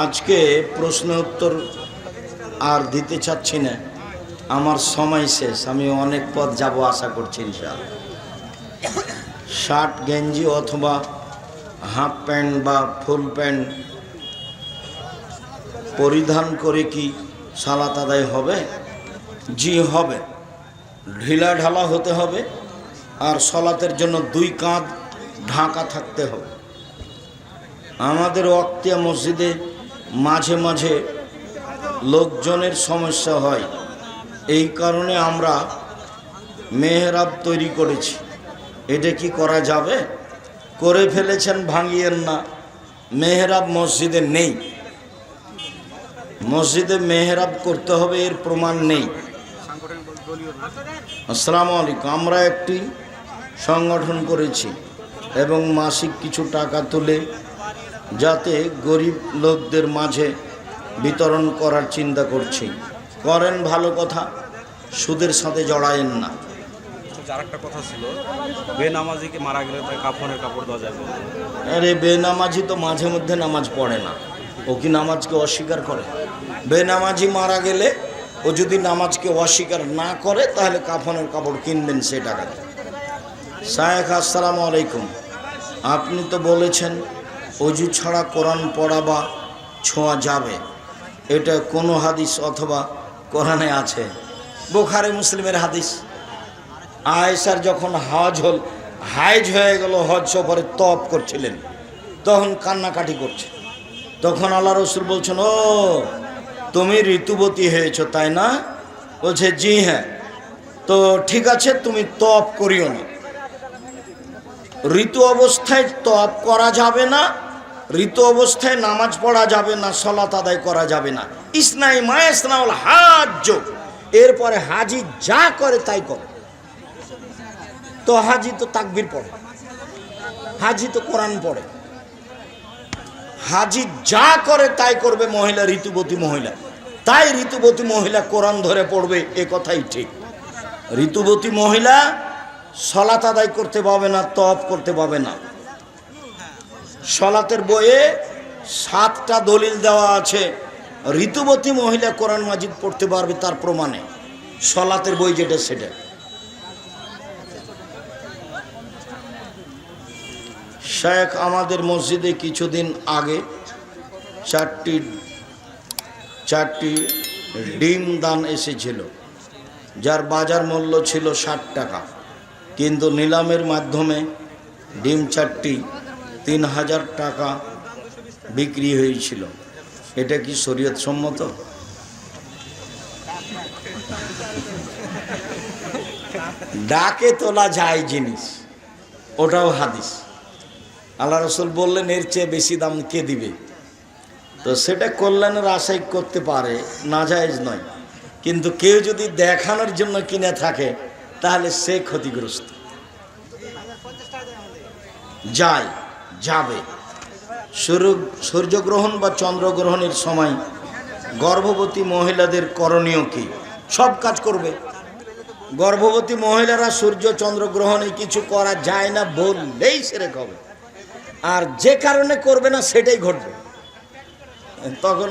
আজকে প্রশ্ন উত্তর আর দিতে চাচ্ছি না, আমার সময় শেষ। আমি অনেক পথ যাব আশা করছি ইনশাআল্লাহ। শার্ট গেঞ্জি অথবা হাফ প্যান্ট বা ফুল প্যান্ট পরিধান করে কি সালাত আদায় হবে? জি হবে। ঢিলা ঢালা হতে হবে, আর সালাতের জন্য দুই কাঁধ ঢাকা থাকতে হবে। আমাদের ওয়াক্তিয়া মসজিদে মাঝে মাঝে লোকজনের সমস্যা হয়, এই কারণে আমরা মেহরাব তৈরি করেছি। এটা কি করা যাবে? করে ফেলেছেন, ভাঙিয়েন না। মেহরাব মসজিদে নেই, মসজিদে মেহরাব করতে হবে এর প্রমাণ নেই। আসসালামু আলাইকুম। আমরা একটি সংগঠন করেছি এবং মাসিক কিছু টাকা তুলে যাতে গরিব লোকদের মাঝে বিতরণ করার চিন্তা করছি। করেন, ভালো কথা, সুদের সাথে জড়ায়েন না। যার একটা কথা ছিল, বেনামাজিকে মারা গেলে তার কাফনের কাপড় দেওয়া যাবে। আরে বেনামাজি তো মাঝে মধ্যে নামাজ পড়ে না, ও কি নামাজকে অস্বীকার করে? বেনামাজি মারা গেলে ও যদি নামাজকে অস্বীকার না করে তাহলে কাফনের কাপড় কিনবেন সে টাকাতে। শায়েখ আসসালামু আলাইকুম, আপনি তো বলেছেন অজু ছাড়া কোরআন পড়া বা ছোঁয়া যাবে, এটা কোনো হাদিস অথবা কোরআনে আছে? বুখারী মুসলিমের হাদিস। আয়েশার যখন হাইজ হয়ে গেল, হজ সফরে তপ করছিলেন, তখন কান্নাকাটি করছে। তখন আল্লাহ রসুল বলছেন, ও তুমি ঋতুবতী হয়েছো তাই না? বলছে জি হ্যাঁ। তো ঠিক আছে, তুমি তপ করিও না। ঋতু অবস্থায় তপ করা যাবে না, ঋতু অবস্থায় নামাজ পড়া যাবে না, সালাত আদায় করা যাবে না। ইসনাই মায়াসনাউল হাজ্জ, এরপরে হাজি যা করে তাই করে। তো হাজি তো তাকবীর পড়ে, হাজি তো কোরআন পড়ে, হাজি যা করে তাই করবে মহিলা, ঋতুবতী মহিলা। তাই ঋতুবতী মহিলা কোরআন ধরে পড়বে, এ কথাই ঠিক। ঋতুবতী মহিলা সালাত আদায় করতে পাবে না, তওয়াফ করতে পাবে না। সালাতের বইয়ে 7টা দলিল দেওয়া আছে, ঋতুবতী মহিলা কোরআন মাজিদ পড়তে পারবে, তার প্রমাণে সালাতের বই যেটা সেটা। শেখ আমাদের মসজিদে কিছুদিন আগে 4টি ডিম দান এসেছিল, যার বাজার মূল্য ছিল 60 টাকা, কিন্তু নিলামের মাধ্যমে ডিম 4টি 3000 টাকা বিক্রি হয়েছিল। এটা কি শরীয়ত সম্মত? ডাকে তোলা যায় জিনিস, ওটাও হাদিস। আল্লাহ রসুল বললেন এর চেয়ে বেশি দাম কে দিবে? তো সেটা কল্যাণের আশায় করতে পারে, নাজায়েজ নয়। কিন্তু কেউ যদি দেখানোর জন্য কিনে থাকে তাহলে সে ক্ষতিগ্রস্ত। যাবে সূর্যগ্রহণ বা চন্দ্রগ্রহণের সময় গর্ভবতী মহিলাদের করণীয় কি? সব কাজ করবে। গর্ভবতী মহিলারা সূর্য চন্দ্রগ্রহণে কিছু করা যায় না বললেই সেরে হবে, আর যে কারণে করবে না সেটাই ঘটবে। তখন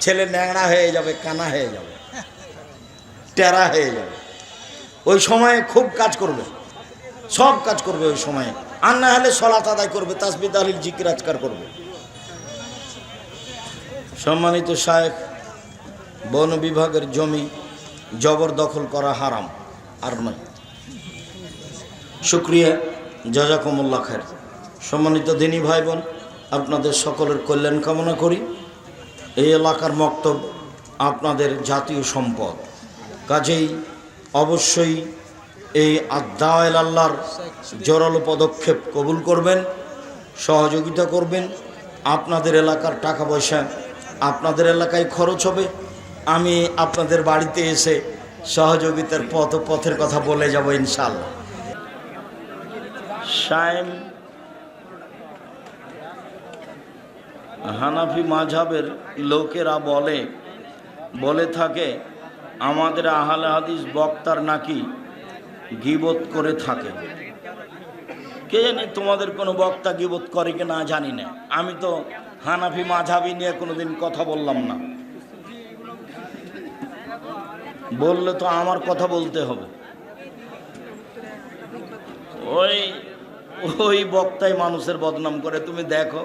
ছেলে ন্যাংড়া হয়ে যাবে, কানা হয়ে যাবে, টেরা হয়ে যাবে। ওই সময়ে খুব কাজ করবে, সব কাজ করবে ওই সময়ে। আর না হলে সালাত আদায় করবে, তাসবিহ তাহলিল জিকির আজকার করবে। সম্মানিত শায়েখ, বন বিভাগের জমি জবরদখল করা হারাম, আর নয়। শুকরিয়া, জাযাকুমুল্লাহ খায়ের। সম্মানিত দিনী ভাই বোন, আপনাদের সকলের কল্যাণ কামনা করি। এই এলাকার মক্তব আপনাদের জাতীয় সম্পদ, কাজেই অবশ্যই এই আদাওয়াল আল্লাহর জোরালো পদক্ষেপ কবুল করবেন, সহযোগিতা করবেন। আপনাদের এলাকার টাকা পয়সা আপনাদের এলাকায় খরচ হবে। আমি আপনাদের বাড়িতে এসে সহযোগিতার পথের কথা বলে যাব ইনশাআল্লাহ। শায়েম হানাফি মাযহাবের লোকেরা বলে থাকে আমাদের আহলে হাদিস বক্তার নাকি গীবত করে থাকে। কে জানে তোমাদের কোনো বক্তা গীবত করে কি না জানি না। আমি তো হানাফি মাযহাবী নিয়ে কোনোদিন কথা বললাম না, বললে তো আমার কথা বলতে হবে। ওই বক্তাই মানুষের বদনাম করে, তুমি দেখো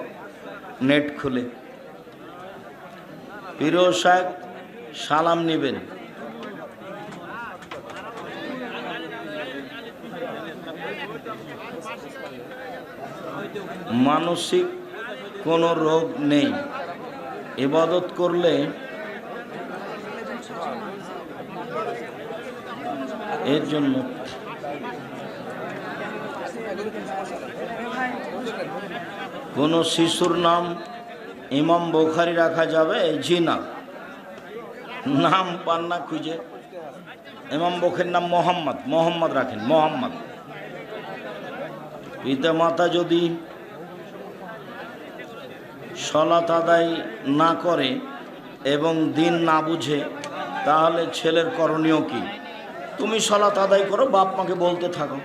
নেট খুলে। পীর সাহেব সালাম নেবেন, মানসিক কোনো রোগ নেই, ইবাদত করলে এর জন্য কোন শিশুর নাম ইমাম বুখারী রাখা যাবে? জি না, নাম পান না খুঁজে। ইমাম বুখারীর নাম মোহাম্মদ, মোহাম্মদ রাখেন, মোহাম্মদ। পিতা মাতা যদি সালাত আদায় না করে এবং দিন না বুঝে, তাহলে ছেলের করণীয় কি? তুমি সালাত আদায় করো, বাপ মাকে বলতে থাকো।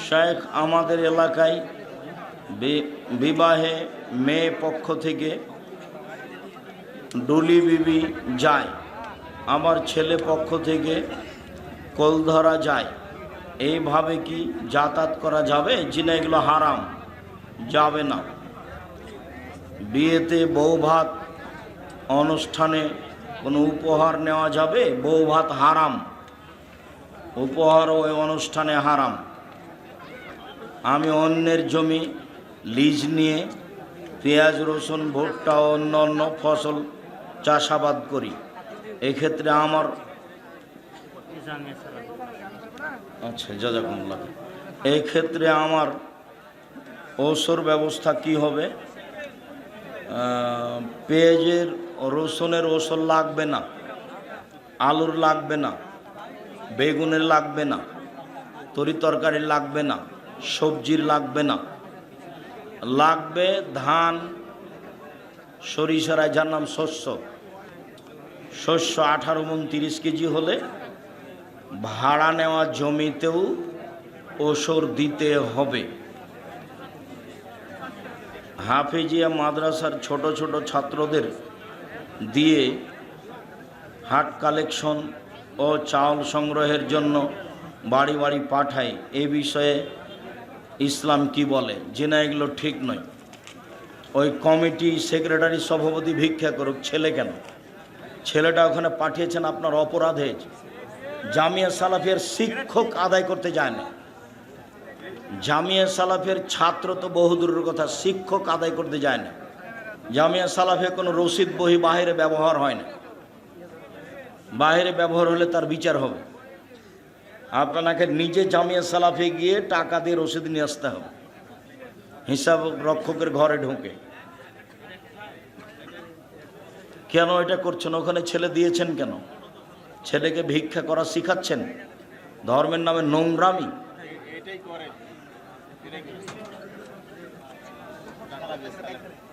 শেখ, আমাদের এলাকায় বিবাহে মেয়ে পক্ষ থেকে ডুলি বিবি যায়, আবার ছেলে পক্ষ থেকে কোল ধরা যায়, এইভাবে কি যাতায়াত করা যাবে? জি না, এগুলো হারাম, যাবে না। বিয়েতে বউ ভাত অনুষ্ঠানে কোনো উপহার নেওয়া যাবে? বউ ভাত হারাম, উপহার ওই অনুষ্ঠানে হারাম। আমি অন্যের জমি লিজ নিয়ে পেঁয়াজ রসুন ভুট্টা ও অন্য অন্য ফসল চাষাবাদ করি, এক্ষেত্রে আমার আচ্ছা জাযাকুমুল্লাহ, এই ক্ষেত্রে আমার ওসর ব্যবস্থা কি হবে? পেঁয়াজের রসুনের ওসর লাগবে না, আলুর লাগবে না, বেগুনের লাগবে না, তরি তরকারির লাগবে না, সবজির লাগবে না। লাগবে ধান, সরিষার, যার নাম শস্য, শস্য 18 মণ 30 কেজি হলে ভাড়া নেওয়া জমিতেও ওসর দিতে হবে। হাফেজিয়া মাদ্রাসার ছোট ছোট ছাত্রদের দিয়ে হাট কালেকশন ও চাউল সংগ্রহের জন্য বাড়ি বাড়ি পাঠায়, এ বিষয়ে ইসলাম কি বলে? যে না, এগুলো ঠিক নয়। ওই কমিটি সেক্রেটারি সভাপতি ভিক্ষা করুক, ছেলে কেন? ছেলেটা ওখানে পাঠিয়েছেন, আপনার অপরাধ হয়েছে। জামিয়া সালাফিয়ার শিক্ষক আদায় করতে যায় না, জামিয়া সালাফের ছাত্র তো বহুদূরের কথা, শিক্ষক আদায় করতে যায় না। জামিয়া সালাফে কোনো রসিদ বহি বাইরে ব্যবহার হয় না, বাইরে ব্যবহার হলে তার বিচার হবে। আপনাকে নিজে জামিয়া সালাফে গিয়ে টাকা দিয়ে রসিদ নিয়ে আসতে হবে, হিসাব রক্ষকের ঘরে ঢুকে। কেন এটা করছেন? ওখানে ছেলে দিয়েছেন কেন? ছেলেকে ভিক্ষা করা শিখাচ্ছেন? ধর্মের নামে নোংরামি।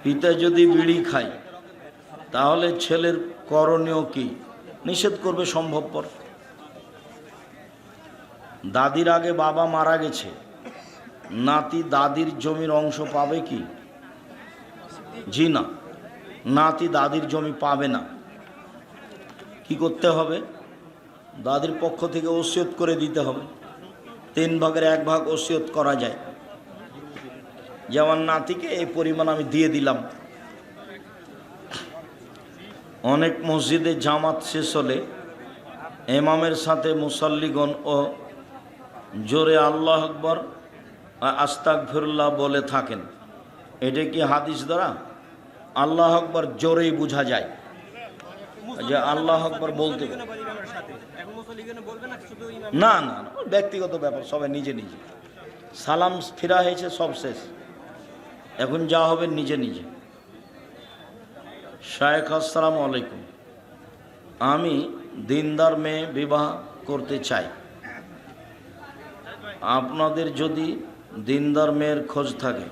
পিতা যদি বিড়ি খায়, তাহলে ছেলের করণীয় কি? নিষেধ করবে সম্ভবপর। দাদির আগে বাবা মারা গেছে, নাতি দাদির জমির অংশ পাবে কি? জি না, নাতি দাদির জমি পাবে না। কি করতে হবে? দাদির পক্ষ থেকে ওসিয়ত করে দিতে হবে। 3 ভাগের 1 ভাগ ওসিয়ত করা যায়, যেমন নাতিকে এই পরিমাণ আমি দিয়ে দিলাম। অনেক মসজিদে জামাত শেষ হলে ইমামের সাথে মুসাল্লিগণ ও জোরে আল্লাহ আকবর আস্তাগফিরুল্লাহ বলে থাকেন, এটা কি হাদিস দ্বারা? আল্লাহ আকবর জোরেই বোঝা যায় যে আল্লাহ আকবর বলতে, না না, ব্যক্তিগত ব্যাপার, সবাই নিজে নিজে। সালাম ফিরা হয়েছে, সব শেষ, এখন যা হবে নিজে নিজে। শায়েখ, আসসালামু আলাইকুম, আমি দিনদার মেয়ে বিবাহ করতে চাই, আপনাদের যদি দিনদার মেয়ের খোঁজ থাকে।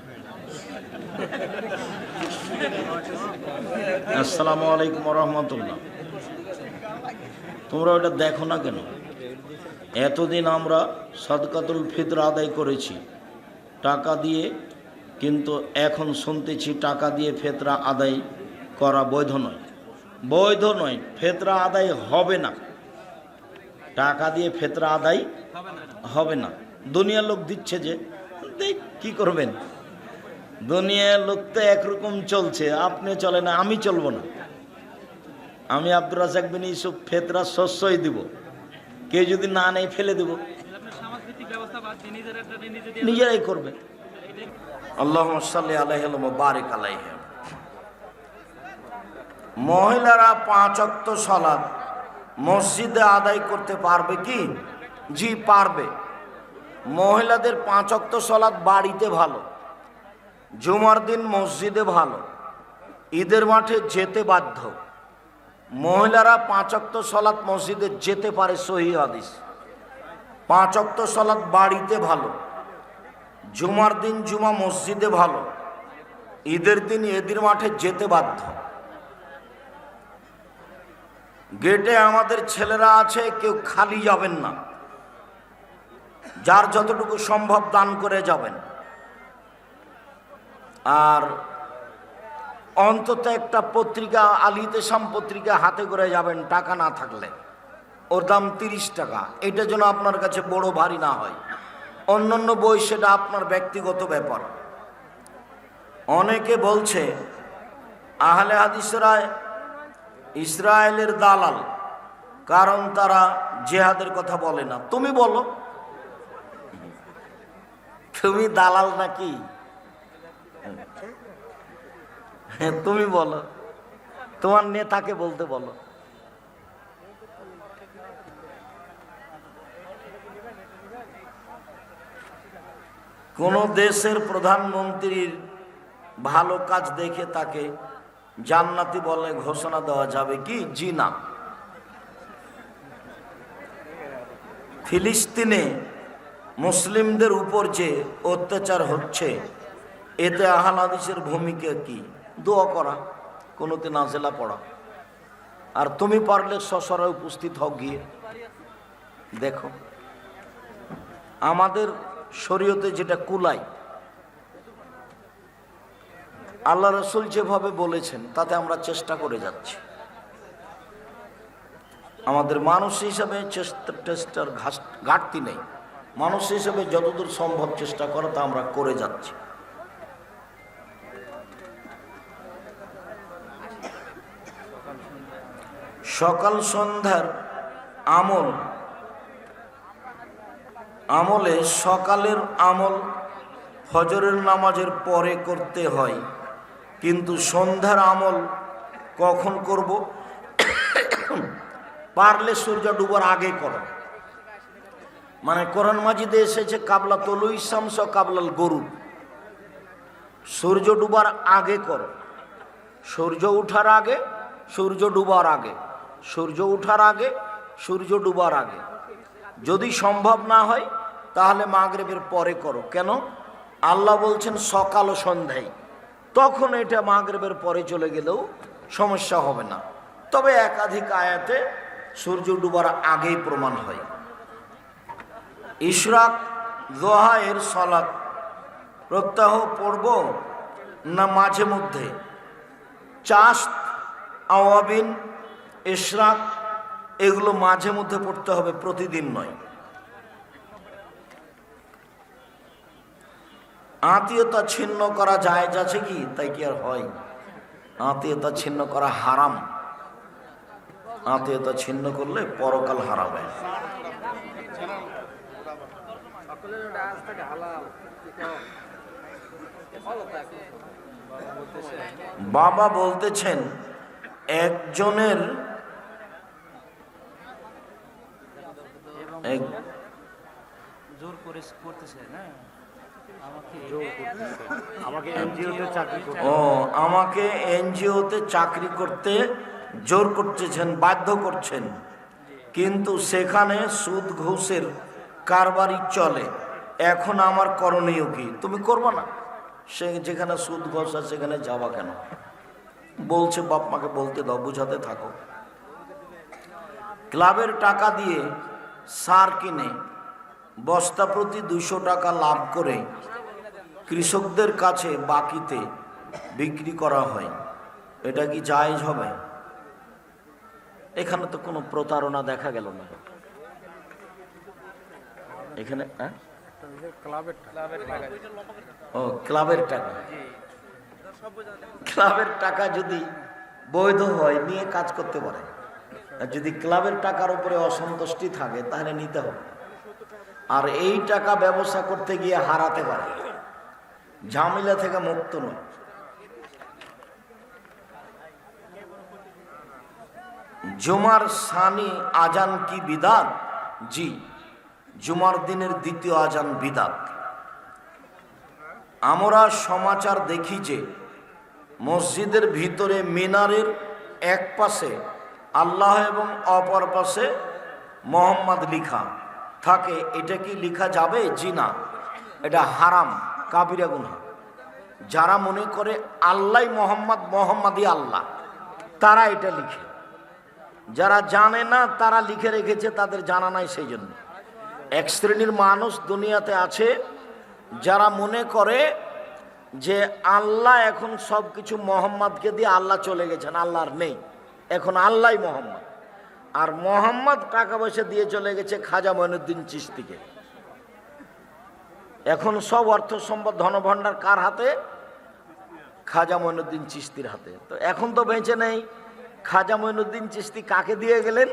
আসসালামু আলাইকুম রহমতুল্লাহ। তোমরা ওটা দেখো না কেন? এতদিন আমরা সাদকাতুল ফিতর আদায় করেছি টাকা দিয়ে, কিন্তু এখন শুনতেছি টাকা দিয়ে ফেতরা আদায় করা বৈধ নয়। বৈধ নয়, ফেতরা আদায় হবে না, টাকা দিয়ে ফেতরা আদায় হবে না। দুনিয়ার লোক দিচ্ছে, যে দেখ কি করবেন? দুনিয়ার লোক তো একরকম চলছে, আপনি চলে না, আমি চলবো না। আমি আব্দুর রাজ্জাক বিন ইউসুফ ফেতরা শস্যই দিব, কেউ যদি না নেই ফেলে দেব, নিজেরাই করবে। আল্লাহুম্মা সাল্লি আলাইহি ওয়া বারিক আলাইহি। মহিলারা 5 ওয়াক্ত সালাত মসজিদে আদায় করতে পারবে কি? জি পারবে। মহিলাদের 5 ওয়াক্ত সালাত বাড়িতে ভালো, জুমার দিন মসজিদে ভালো, ঈদের মাঠে যেতে বাধ্য। মহিলারা 5 ওয়াক্ত সালাত মসজিদে যেতে পারে, সহিহ হাদিস। 5 ওয়াক্ত সালাত বাড়িতে ভালো, জুমার দিন জুমা মসজিদে ভালো, ঈদের দিন ঈদের মাঠে যেতে বাধ্য। গেটে আমাদের ছেলেরা আছে, কেউ খালি যাবেন না, যার যতটুকু সম্ভব দান করে যাবেন। আর অন্তত একটা পত্রিকা, আল ইতিসাম পত্রিকা হাতে করে যাবেন, টাকা না থাকলে। ওর দাম 30 টাকা। এটা যেন আপনার কাছে বড় ভারী না হয়। অন্যান্য বই সেটা আপনার ব্যক্তিগত ব্যাপার। অনেকে বলছে আহলে হাদিসরা ইসরায়েলের দালাল, কারণ তারা জেহাদের কথা বলে না। তুমি বলো, তুমি দালাল নাকি? তুমি বলো, তোমার নেতাকে বলতে বলো। কোন দেশের প্রধানমন্ত্রীর ভালো কাজ দেখে তাকে জান্নাতি বলে ঘোষণা দেওয়া যাবে কি? জি না। ফিলিস্তিনে মুসলিমদের উপর যে অত্যাচার হচ্ছে, এতে আহলে হাদিসের ভূমিকা কি? দোয়া করা, কোনোতে নাজেলা পড়া। আর তুমি পারলে সশরে উপস্থিত হও, গিয়ে দেখো। আমাদের শরীয়তে যেটা কুলাই, আল্লাহ রসুল যেভাবে বলেছেন তাতে আমরা চেষ্টা করে যাচ্ছি। আমাদের মানুষ হিসাবে চেষ্টার ঘাটতি নেই। মানুষ হিসেবে যতদূর সম্ভব চেষ্টা করা, তা আমরা করে যাচ্ছি। সকাল সন্ধ্যার আমলে সকালের আমল ফজরের নামাজের পরে করতে হয়, কিন্তু সন্ধ্যার আমল কখন করব? পারলে সূর্য ডুবার আগে করো। মানে কোরআন মাজিদে এসেছে কাবলা তলুই শামস কাবলাল গরুব, সূর্য ডুবার আগে করো। সূর্য উঠার আগে, সূর্য ডুবার আগে, সূর্য উঠার আগে, সূর্য ডুবার আগে। যদি সম্ভব না হয় তাহলে মাগরিবের পরে করো। কেন? আল্লাহ বলছেন সকাল ও সন্ধ্যায়, তখন এটা মাগরিবের পরে চলে গেলেও সমস্যা হবে না। তবে একাধিক আয়াতে সূর্য ডুবার আগেই প্রমাণ হয়। ইশরাক যোহা এর সালাত প্রত্যাহ পড়ব না মাঝে মধ্যে? চাষ, আওয়াবিন, ইশরাক এগুলো মাঝে মধ্যে পড়তে হবে, প্রতিদিন নয়। আত্মীয়তা ছিন্ন করা জায়েজ আছে কি? তাই কি আর হয়? আত্মীয়তা ছিন্ন করা হারাম। আত্মীয়তা ছিন্ন করলে পরকাল হারাবে। বাবা বলতেছেন একজনের আমাকে এনজিওতে চাকরি করতে জোর করতেছেন, বাধ্য করছেন, কিন্তু সেখানে সুদ ঘুষের কারবারই চলে। এখন আমার করণীয় কি? তুমি করবা না? সে যেখানে সুদ ঘুষ আছে সেখানে যাবা কেন? বলছে বাপ মাকে বলতে দাও, বুঝাতে থাকো। ক্লাবের টাকা দিয়ে সার কিনে বস্তা প্রতি 200 টাকা লাভ করে কৃষকদের কাছে বাকিতে বিক্রি করা হয়, এটা কি জায়েজ হবে? এখানে তো কোনো প্রতারণা দেখা গেল না। এখানে ও ক্লাবের টাকা, ক্লাবের টাকা যদি বৈধ হয় নিয়ে কাজ করতে পারে। আর যদি ক্লাবের টাকার উপরে অসন্তুষ্টি থাকে তাহলে নিতে হবে। আর এই টাকা ব্যবসা করতে গিয়ে হারাতে পারে, ঝামেলা থেকে মুক্ত নয়। জুমার সানি আজান কি বিদাত? জি, জুমার দিনের দ্বিতীয় আজান বিদাত। আমরা সমাচার দেখি যে মসজিদের ভিতরে মিনারের এক পাশে আল্লাহ এবং অপর পাশে মোহাম্মদ লিখা থাকে। এটা কি লিখা যাবে? জি না, এটা হারাম, কাবিরা গুনাহ। যারা মনে করে আল্লাহ মোহাম্মদ, মোহাম্মদই আল্লাহ, তারা এটা লিখে। যারা জানে না তারা লিখে রেখেছে, তাদের জানা নাই সেই জন্য। এক শ্রেণীর মানুষ দুনিয়াতে আছে যারা মনে করে যে আল্লাহ এখন সব কিছু মোহাম্মদকে দিয়ে আল্লাহ চলে গেছেন, আল্লাহ আর নেই, এখন আল্লাহ মোহাম্মদ। আর মোহাম্মদ টাকা পয়সা দিয়ে চলে গেছে খাজা মঈনুদ্দিন চিশতিকে। এখন সব অর্থ সম্পদ ধনভাণ্ডার কার হাতে? খাজা মঈনুদ্দিন চিশতির হাতে। তো এখন তো বেঁচে নেই। খাজা মঈনুদ্দিন চিশতি কাকে দিয়ে গেলেন?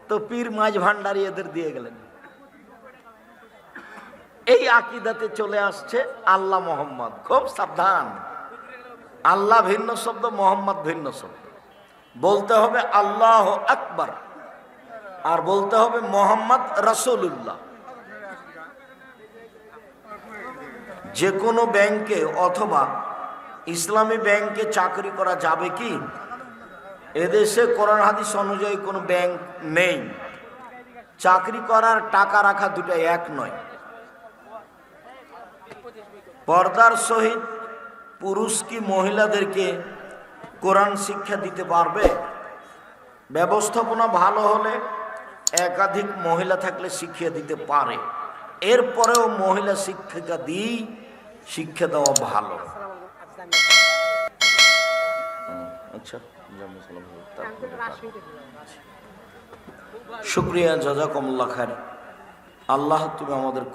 তো পীর মাঝ ভান্ডারী এদের দিয়ে গেলেন। এই আকীদাতে চলে আসছে আল্লাহ মোহাম্মদ। খুব সাবধান, আল্লাহ ভিন্ন শব্দ, মোহাম্মদ ভিন্ন শব্দ। বলতে হবে আল্লাহ আকবার, আর বলতে হবে মোহাম্মদ রাসূলুল্লাহ। যে কোনো ব্যাংকে অথবা ইসলামী ব্যাংকে চাকরি করা যাবে কি? এদেশে কোরআন হাদিস অনুযায়ী কোনো ব্যাংক নেই। চাকরি করার টাকা রাখা দুটো এক নয়। পর্দার সহিত পুরুষ কি মহিলাদেরকে কোরআন শিক্ষা দিতে পারবে? ব্যবস্থাপনা ভালো হলে একাধিক মহিলা থাকলে শিখিয়ে দিতে পারে। এরপরেও মহিলা শিক্ষিকা দিয়েই শিক্ষা দেওয়া ভালো। আচ্ছা, শুক্রিয়া, জাযাকুমুল্লাহ খায়র। আল্লাহ তুমি আমাদের